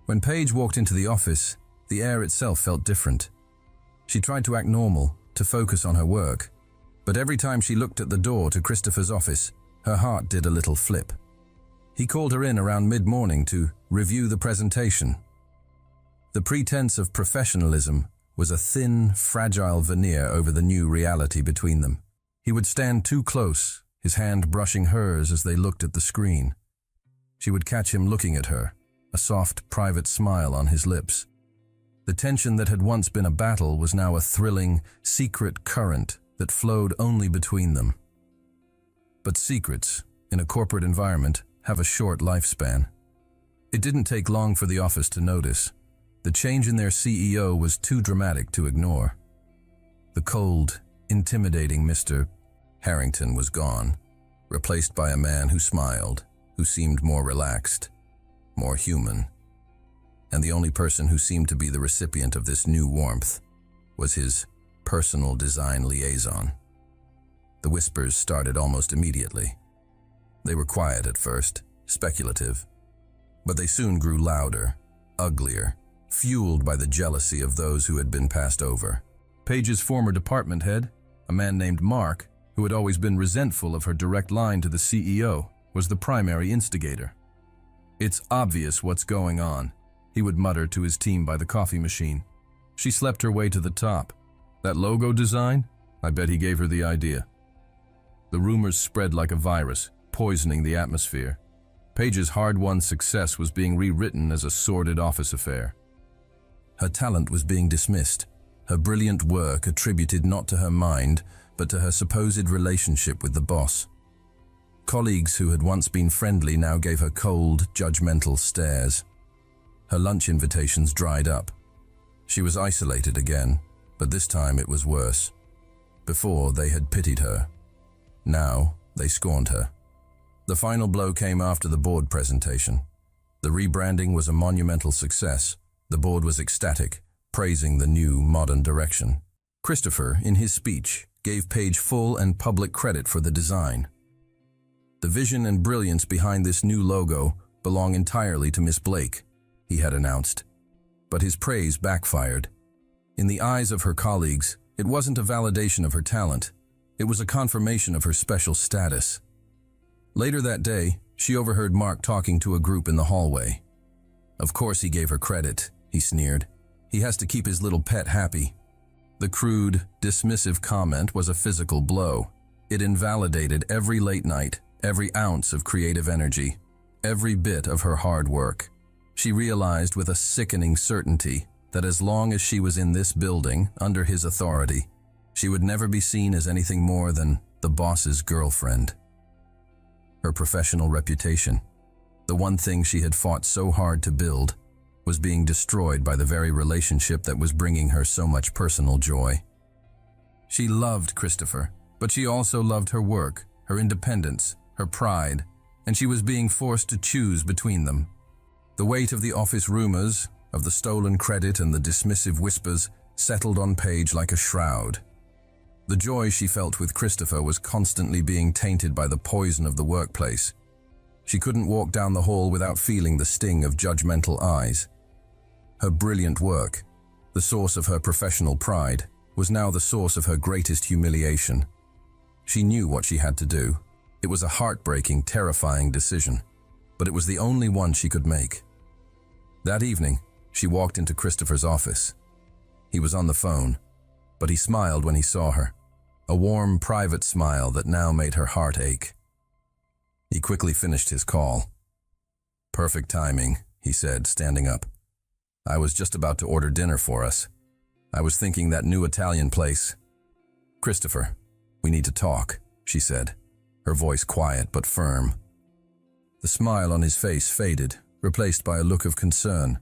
When Paige walked into the office, the air itself felt different. She tried to act normal, to focus on her work, but every time she looked at the door to Christopher's office, her heart did a little flip. He called her in around mid-morning to review the presentation. The pretense of professionalism was a thin, fragile veneer over the new reality between them. He would stand too close, his hand brushing hers as they looked at the screen. She would catch him looking at her, a soft, private smile on his lips. The tension that had once been a battle was now a thrilling, secret current that flowed only between them. But secrets, in a corporate environment, have a short lifespan. It didn't take long for the office to notice. The change in their CEO was too dramatic to ignore. The cold, intimidating Mr. Harrington was gone, replaced by a man who smiled, who seemed more relaxed, more human. And the only person who seemed to be the recipient of this new warmth was his personal design liaison. The whispers started almost immediately. They were quiet at first, speculative, but they soon grew louder, uglier, fueled by the jealousy of those who had been passed over. Paige's former department head, a man named Mark, who had always been resentful of her direct line to the CEO, was the primary instigator. "It's obvious what's going on," he would mutter to his team by the coffee machine. "She slept her way to the top. That logo design? I bet he gave her the idea." The rumors spread like a virus, poisoning the atmosphere. Paige's hard-won success was being rewritten as a sordid office affair. Her talent was being dismissed, her brilliant work attributed not to her mind, but to her supposed relationship with the boss. Colleagues who had once been friendly now gave her cold, judgmental stares. Her lunch invitations dried up. She was isolated again, but this time it was worse. Before, they had pitied her. Now, they scorned her. The final blow came after the board presentation. The rebranding was a monumental success. The board was ecstatic, praising the new, modern direction. Christopher, in his speech, gave Paige full and public credit for the design. "The vision and brilliance behind this new logo belong entirely to Miss Blake," he had announced. But his praise backfired. In the eyes of her colleagues, it wasn't a validation of her talent. It was a confirmation of her special status. Later that day, she overheard Mark talking to a group in the hallway. "Of course he gave her credit," he sneered. "He has to keep his little pet happy." The crude, dismissive comment was a physical blow. It invalidated every late night, every ounce of creative energy, every bit of her hard work. She realized with a sickening certainty that as long as she was in this building, under his authority, she would never be seen as anything more than the boss's girlfriend. her professional reputation. The one thing she had fought so hard to build was being destroyed by the very relationship that was bringing her so much personal joy. She loved Christopher, but she also loved her work, her independence, her pride, and she was being forced to choose between them. The weight of the office rumors, of the stolen credit and the dismissive whispers settled on Paige like a shroud. The joy she felt with Christopher was constantly being tainted by the poison of the workplace. She couldn't walk down the hall without feeling the sting of judgmental eyes. Her brilliant work, the source of her professional pride, was now the source of her greatest humiliation. She knew what she had to do. It was a heartbreaking, terrifying decision, but it was the only one she could make. That evening, she walked into Christopher's office. He was on the phone, but he smiled when he saw her, a warm, private smile that now made her heart ache. He quickly finished his call. "Perfect timing," he said, standing up. "I was just about to order dinner for us. I was thinking that new Italian place." "Christopher, we need to talk," she said, her voice quiet but firm. The smile on his face faded, replaced by a look of concern.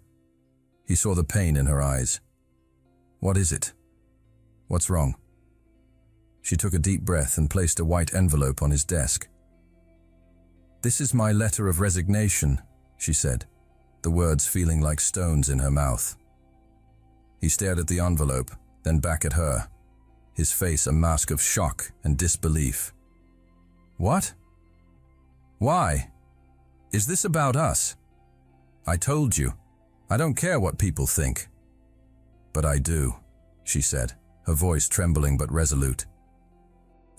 He saw the pain in her eyes. "What is it? What's wrong?" She took a deep breath and placed a white envelope on his desk. "This is my letter of resignation," she said, the words feeling like stones in her mouth. He stared at the envelope, then back at her, his face a mask of shock and disbelief. "What? Why? Is this about us? I told you, I don't care what people think." "But I do," she said, her voice trembling but resolute.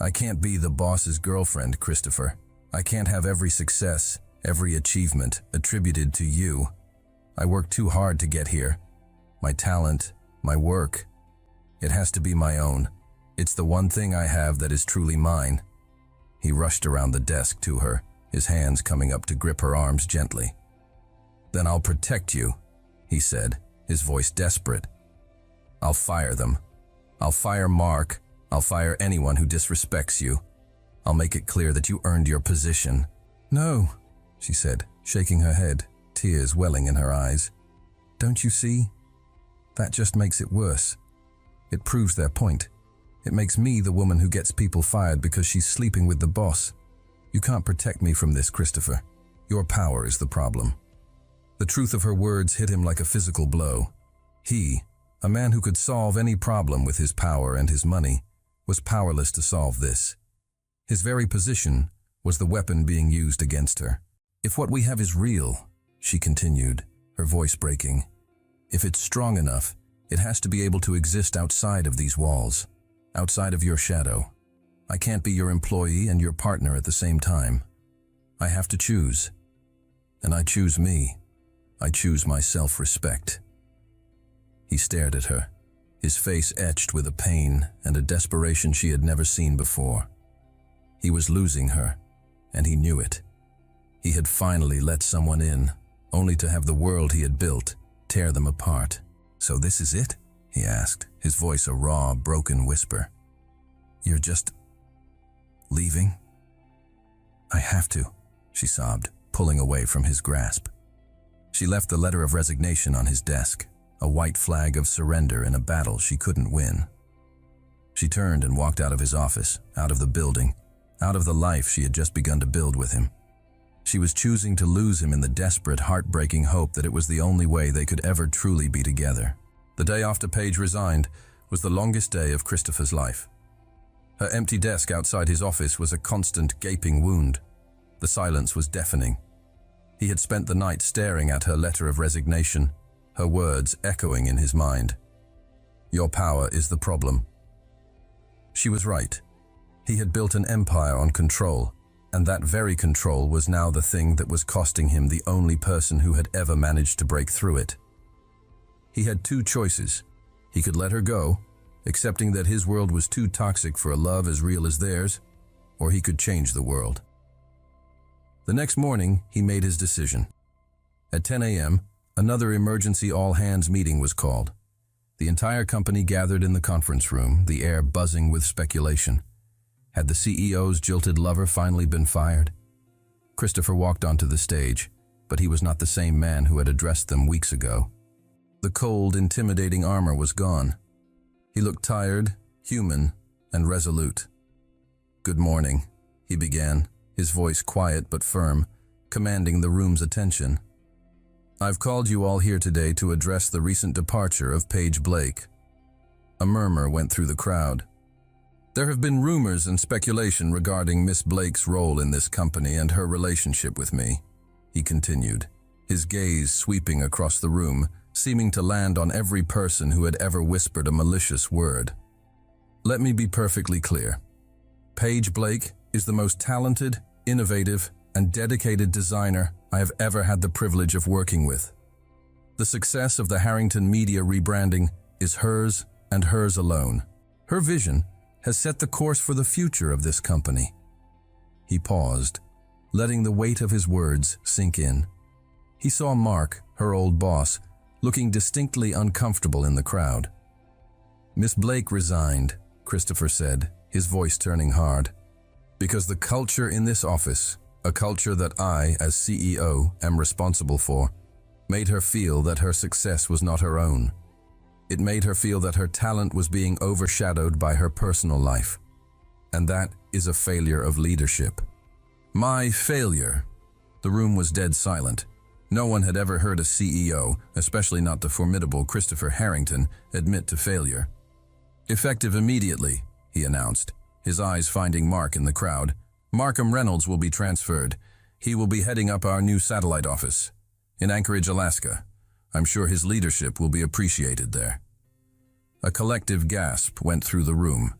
"I can't be the boss's girlfriend, Christopher. I can't have every success, every achievement attributed to you. I worked too hard to get here. My talent, my work. It has to be my own. It's the one thing I have that is truly mine." He rushed around the desk to her, his hands coming up to grip her arms gently. "Then I'll protect you," he said, his voice desperate. "I'll fire them. I'll fire Mark. I'll fire anyone who disrespects you. I'll make it clear that you earned your position." "No," she said, shaking her head, tears welling in her eyes. "Don't you see? That just makes it worse. It proves their point. It makes me the woman who gets people fired because she's sleeping with the boss. You can't protect me from this, Christopher. Your power is the problem." The truth of her words hit him like a physical blow. He, a man who could solve any problem with his power and his money, was powerless to solve this. His very position was the weapon being used against her. "If what we have is real," she continued, her voice breaking, "if it's strong enough, it has to be able to exist outside of these walls, outside of your shadow. I can't be your employee and your partner at the same time. I have to choose. And I choose me. I choose my self-respect." He stared at her, his face etched with a pain and a desperation she had never seen before. He was losing her, and he knew it. He had finally let someone in, only to have the world he had built tear them apart. "So this is it?" he asked, his voice a raw, broken whisper. "You're just leaving?" "I have to," she sobbed, pulling away from his grasp. She left the letter of resignation on his desk, a white flag of surrender in a battle she couldn't win. She turned and walked out of his office, out of the building, out of the life she had just begun to build with him. She was choosing to lose him in the desperate, heartbreaking hope that it was the only way they could ever truly be together. The day after Paige resigned was the longest day of Christopher's life. Her empty desk outside his office was a constant, gaping wound. The silence was deafening. He had spent the night staring at her letter of resignation, her words echoing in his mind. "Your power is the problem." She was right. He had built an empire on control, and that very control was now the thing that was costing him the only person who had ever managed to break through it. He had two choices. He could let her go, accepting that his world was too toxic for a love as real as theirs, or he could change the world. The next morning, he made his decision. At 10 a.m., another emergency all-hands meeting was called. The entire company gathered in the conference room, the air buzzing with speculation. Had the CEO's jilted lover finally been fired? Christopher walked onto the stage, but he was not the same man who had addressed them weeks ago. The cold, intimidating armor was gone. He looked tired, human, and resolute. "Good morning," he began, his voice quiet but firm, commanding the room's attention. "I've called you all here today to address the recent departure of Paige Blake." A murmur went through the crowd. "There have been rumors and speculation regarding Miss Blake's role in this company and her relationship with me," he continued, his gaze sweeping across the room, seeming to land on every person who had ever whispered a malicious word. "Let me be perfectly clear. Paige Blake is the most talented, innovative, and dedicated designer I have ever had the privilege of working with. The success of the Harrington Media rebranding is hers and hers alone. Her vision has set the course for the future of this company." He paused, letting the weight of his words sink in. He saw Mark, her old boss, looking distinctly uncomfortable in the crowd. "Miss Blake resigned," Christopher said, his voice turning hard, "because the culture in this office, a culture that I, as CEO, am responsible for, made her feel that her success was not her own. It made her feel that her talent was being overshadowed by her personal life. And that is a failure of leadership." "My failure?" The room was dead silent. No one had ever heard a CEO, especially not the formidable Christopher Harrington, admit to failure. "Effective immediately," he announced, his eyes finding Mark in the crowd. "Markham Reynolds will be transferred. He will be heading up our new satellite office in Anchorage, Alaska. I'm sure his leadership will be appreciated there." A collective gasp went through the room.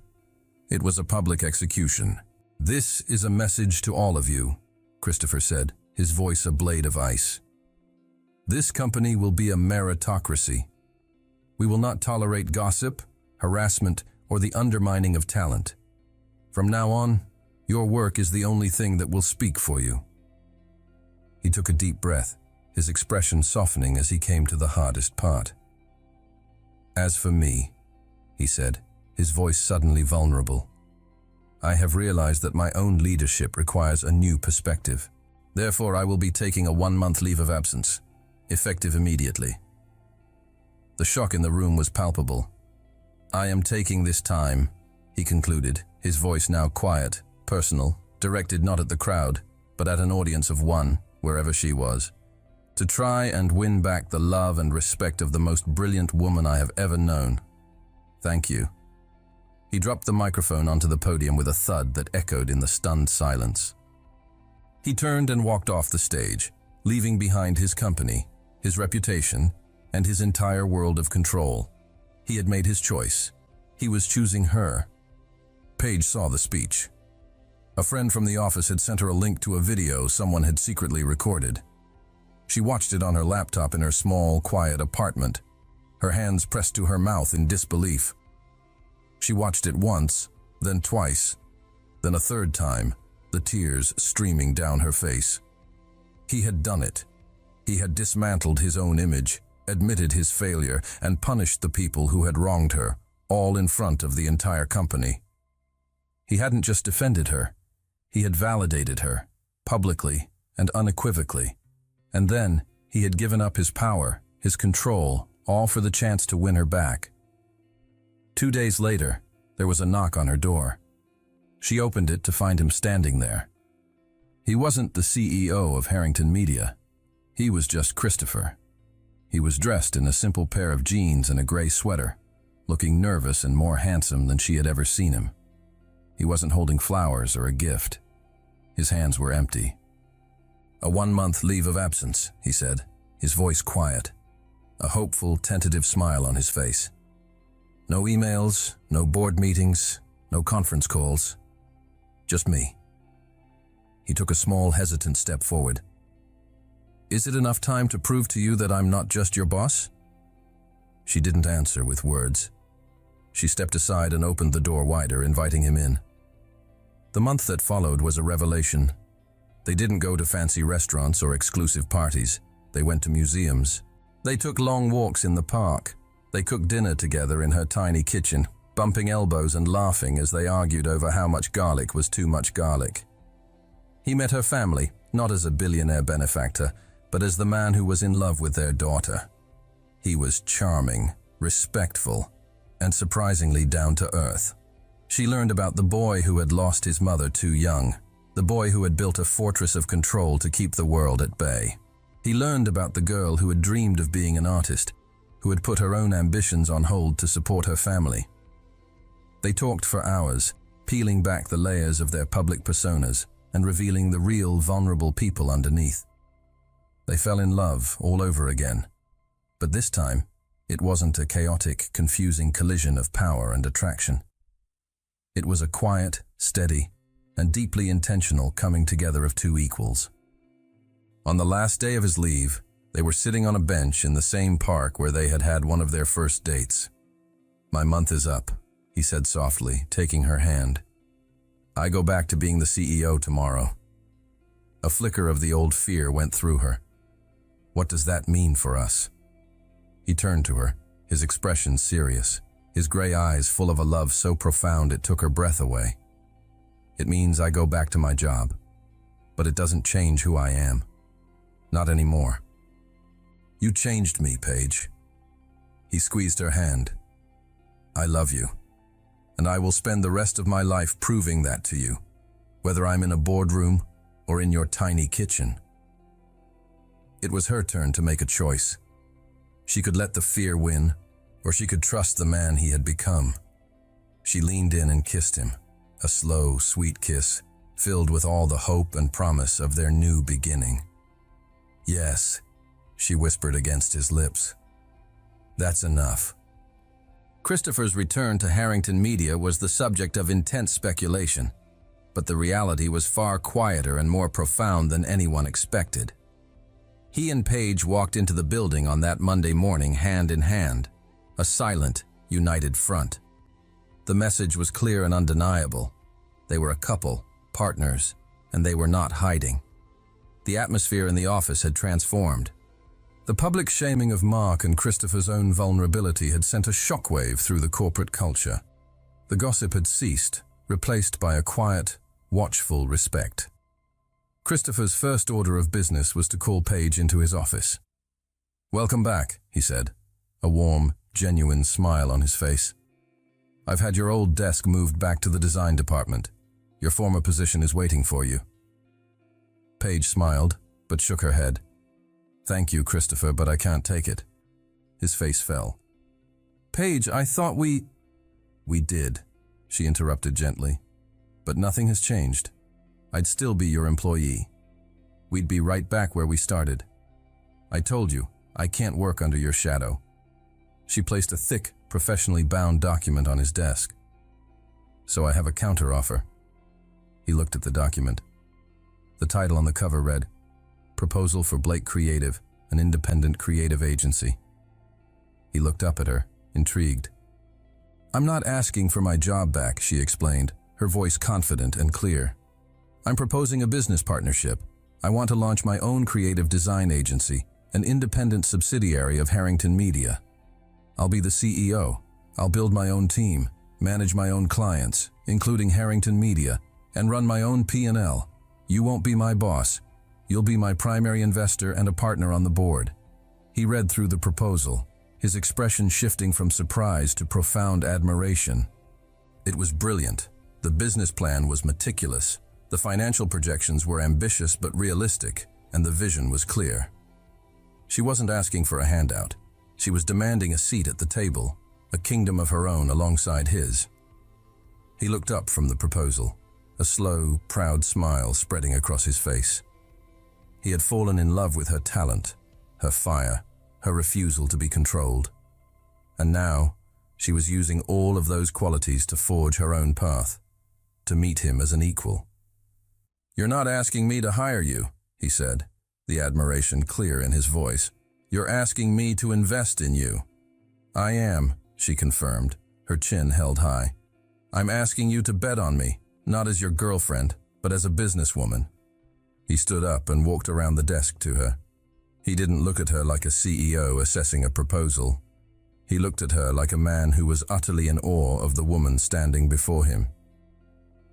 It was a public execution. "This is a message to all of you," Christopher said, his voice a blade of ice. "This company will be a meritocracy. We will not tolerate gossip, harassment, or the undermining of talent. From now on, your work is the only thing that will speak for you." He took a deep breath, his expression softening as he came to the hardest part. "As for me," he said, his voice suddenly vulnerable, "I have realized that my own leadership requires a new perspective. Therefore, I will be taking a 1-month leave of absence, effective immediately." The shock in the room was palpable. "I am taking this time," he concluded, his voice now quiet, personal, directed not at the crowd, but at an audience of one, wherever she was, "to try and win back the love and respect of the most brilliant woman I have ever known. Thank you." He dropped the microphone onto the podium with a thud that echoed in the stunned silence. He turned and walked off the stage, leaving behind his company, his reputation, and his entire world of control. He had made his choice. He was choosing her. Paige saw the speech. A friend from the office had sent her a link to a video someone had secretly recorded. She watched it on her laptop in her small, quiet apartment, her hands pressed to her mouth in disbelief. She watched it once, then twice, then a third time, the tears streaming down her face. He had done it. He had dismantled his own image, admitted his failure, and punished the people who had wronged her, all in front of the entire company. He hadn't just defended her. He had validated her, publicly and unequivocally. And then he had given up his power, his control, all for the chance to win her back. 2 days later, there was a knock on her door. She opened it to find him standing there. He wasn't the CEO of Harrington Media. He was just Christopher. He was dressed in a simple pair of jeans and a gray sweater, looking nervous and more handsome than she had ever seen him. He wasn't holding flowers or a gift. His hands were empty. "A 1-month leave of absence," he said, his voice quiet, a hopeful, tentative smile on his face. "No emails, no board meetings, no conference calls. Just me." He took a small, hesitant step forward. "Is it enough time to prove to you that I'm not just your boss?" She didn't answer with words. She stepped aside and opened the door wider, inviting him in. The month that followed was a revelation. They didn't go to fancy restaurants or exclusive parties. They went to museums. They took long walks in the park. They cooked dinner together in her tiny kitchen, bumping elbows and laughing as they argued over how much garlic was too much garlic. He met her family, not as a billionaire benefactor, but as the man who was in love with their daughter. He was charming, respectful, and surprisingly down to earth. She learned about the boy who had lost his mother too young, the boy who had built a fortress of control to keep the world at bay. He learned about the girl who had dreamed of being an artist, who had put her own ambitions on hold to support her family. They talked for hours, peeling back the layers of their public personas and revealing the real, vulnerable people underneath. They fell in love all over again. But this time, it wasn't a chaotic, confusing collision of power and attraction. It was a quiet, steady, and deeply intentional coming together of two equals. On the last day of his leave, they were sitting on a bench in the same park where they had had one of their first dates. "My month is up," he said softly, taking her hand. "I go back to being the CEO tomorrow." A flicker of the old fear went through her. "What does that mean for us?" He turned to her, his expression serious, his gray eyes full of a love so profound it took her breath away. "It means I go back to my job, but it doesn't change who I am. Not anymore." "You changed me, Paige." He squeezed her hand. "I love you, and I will spend the rest of my life proving that to you, whether I'm in a boardroom or in your tiny kitchen." It was her turn to make a choice. She could let the fear win, or she could trust the man he had become. She leaned in and kissed him, a slow, sweet kiss, filled with all the hope and promise of their new beginning. "Yes," she whispered against his lips. "That's enough." Christopher's return to Harrington Media was the subject of intense speculation, but the reality was far quieter and more profound than anyone expected. He and Paige walked into the building on that Monday morning hand in hand, a silent, united front. The message was clear and undeniable. They were a couple, partners, and they were not hiding. The atmosphere in the office had transformed. The public shaming of Mark and Christopher's own vulnerability had sent a shockwave through the corporate culture. The gossip had ceased, replaced by a quiet, watchful respect. Christopher's first order of business was to call Paige into his office. "Welcome back," he said, a warm, genuine smile on his face. "I've had your old desk moved back to the design department. Your former position is waiting for you." Paige smiled, but shook her head. "Thank you, Christopher, but I can't take it." His face fell. "Paige, I thought we did," she interrupted gently. "But nothing has changed. I'd still be your employee. We'd be right back where we started. I told you, I can't work under your shadow." She placed a thick, professionally bound document on his desk. "So I have a counteroffer." He looked at the document. The title on the cover read, "Proposal for Blake Creative, an independent creative agency." He looked up at her, intrigued. "I'm not asking for my job back," she explained, her voice confident and clear. "I'm proposing a business partnership. I want to launch my own creative design agency, an independent subsidiary of Harrington Media. I'll be the CEO. I'll build my own team, manage my own clients, including Harrington Media, and run my own P&L. You won't be my boss. You'll be my primary investor and a partner on the board." He read through the proposal, his expression shifting from surprise to profound admiration. It was brilliant. The business plan was meticulous. The financial projections were ambitious but realistic, and the vision was clear. She wasn't asking for a handout. She was demanding a seat at the table, a kingdom of her own alongside his. He looked up from the proposal, a slow, proud smile spreading across his face. He had fallen in love with her talent, her fire, her refusal to be controlled. And now, she was using all of those qualities to forge her own path, to meet him as an equal. "You're not asking me to hire you," he said, the admiration clear in his voice. "You're asking me to invest in you." "I am," she confirmed, her chin held high. "I'm asking you to bet on me, not as your girlfriend, but as a businesswoman." He stood up and walked around the desk to her. He didn't look at her like a CEO assessing a proposal. He looked at her like a man who was utterly in awe of the woman standing before him.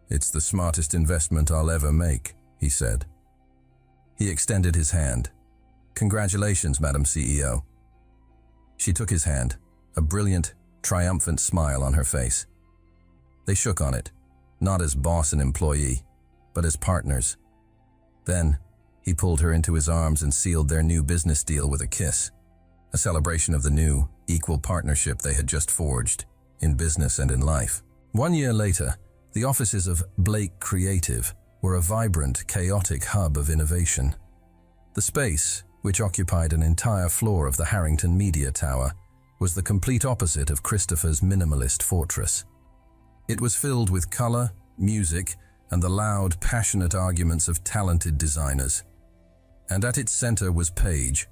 "It's the smartest investment I'll ever make," he said. He extended his hand. "Congratulations, Madam CEO." She took his hand, a brilliant, triumphant smile on her face. They shook on it, not as boss and employee, but as partners. Then, he pulled her into his arms and sealed their new business deal with a kiss, a celebration of the new, equal partnership they had just forged, in business and in life. 1 year later, the offices of Blake Creative were a vibrant, chaotic hub of innovation. The space, which occupied an entire floor of the Harrington Media Tower, was the complete opposite of Christopher's minimalist fortress. It was filled with color, music, and the loud, passionate arguments of talented designers. And at its center was Paige.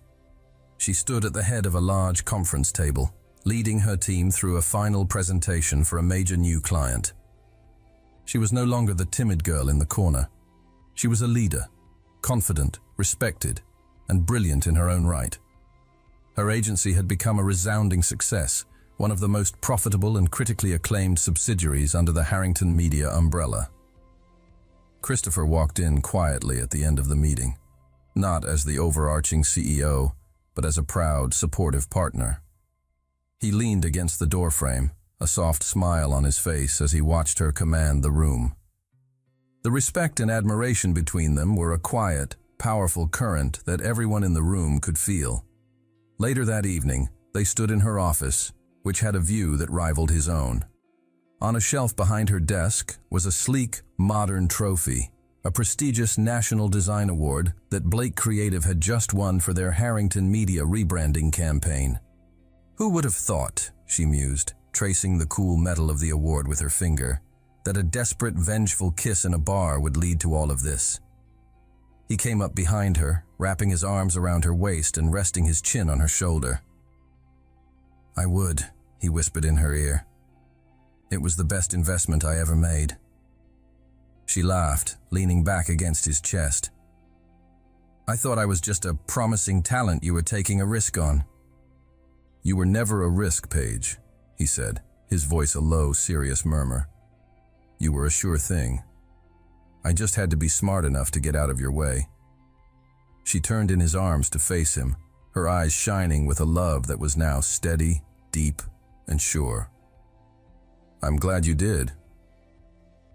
She stood at the head of a large conference table, leading her team through a final presentation for a major new client. She was no longer the timid girl in the corner. She was a leader, confident, respected, and brilliant in her own right. Her agency had become a resounding success, one of the most profitable and critically acclaimed subsidiaries under the Harrington Media umbrella. Christopher walked in quietly at the end of the meeting, not as the overarching CEO, but as a proud, supportive partner. He leaned against the doorframe, a soft smile on his face as he watched her command the room. The respect and admiration between them were a quiet, powerful current that everyone in the room could feel. Later that evening, they stood in her office, which had a view that rivaled his own. On a shelf behind her desk was a sleek, modern trophy, a prestigious National Design Award that Blake Creative had just won for their Harrington Media rebranding campaign. "Who would have thought," she mused, tracing the cool metal of the award with her finger, "that a desperate, vengeful kiss in a bar would lead to all of this?" He came up behind her, wrapping his arms around her waist and resting his chin on her shoulder. "I would," he whispered in her ear. "It was the best investment I ever made." She laughed, leaning back against his chest. "I thought I was just a promising talent you were taking a risk on." "You were never a risk, Paige," he said, his voice a low, serious murmur. "You were a sure thing. I just had to be smart enough to get out of your way." She turned in his arms to face him, her eyes shining with a love that was now steady, deep, and sure. "I'm glad you did."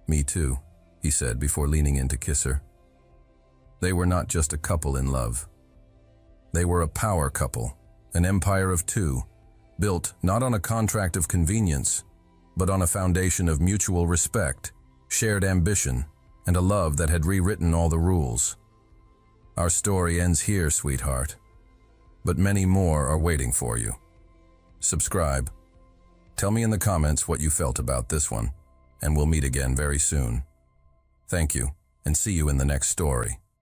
"Me too," he said before leaning in to kiss her. They were not just a couple in love. They were a power couple, an empire of two, built not on a contract of convenience, but on a foundation of mutual respect, shared ambition, and a love that had rewritten all the rules. Our story ends here, sweetheart, but many more are waiting for you. Subscribe. Tell me in the comments what you felt about this one, and we'll meet again very soon. Thank you, and see you in the next story.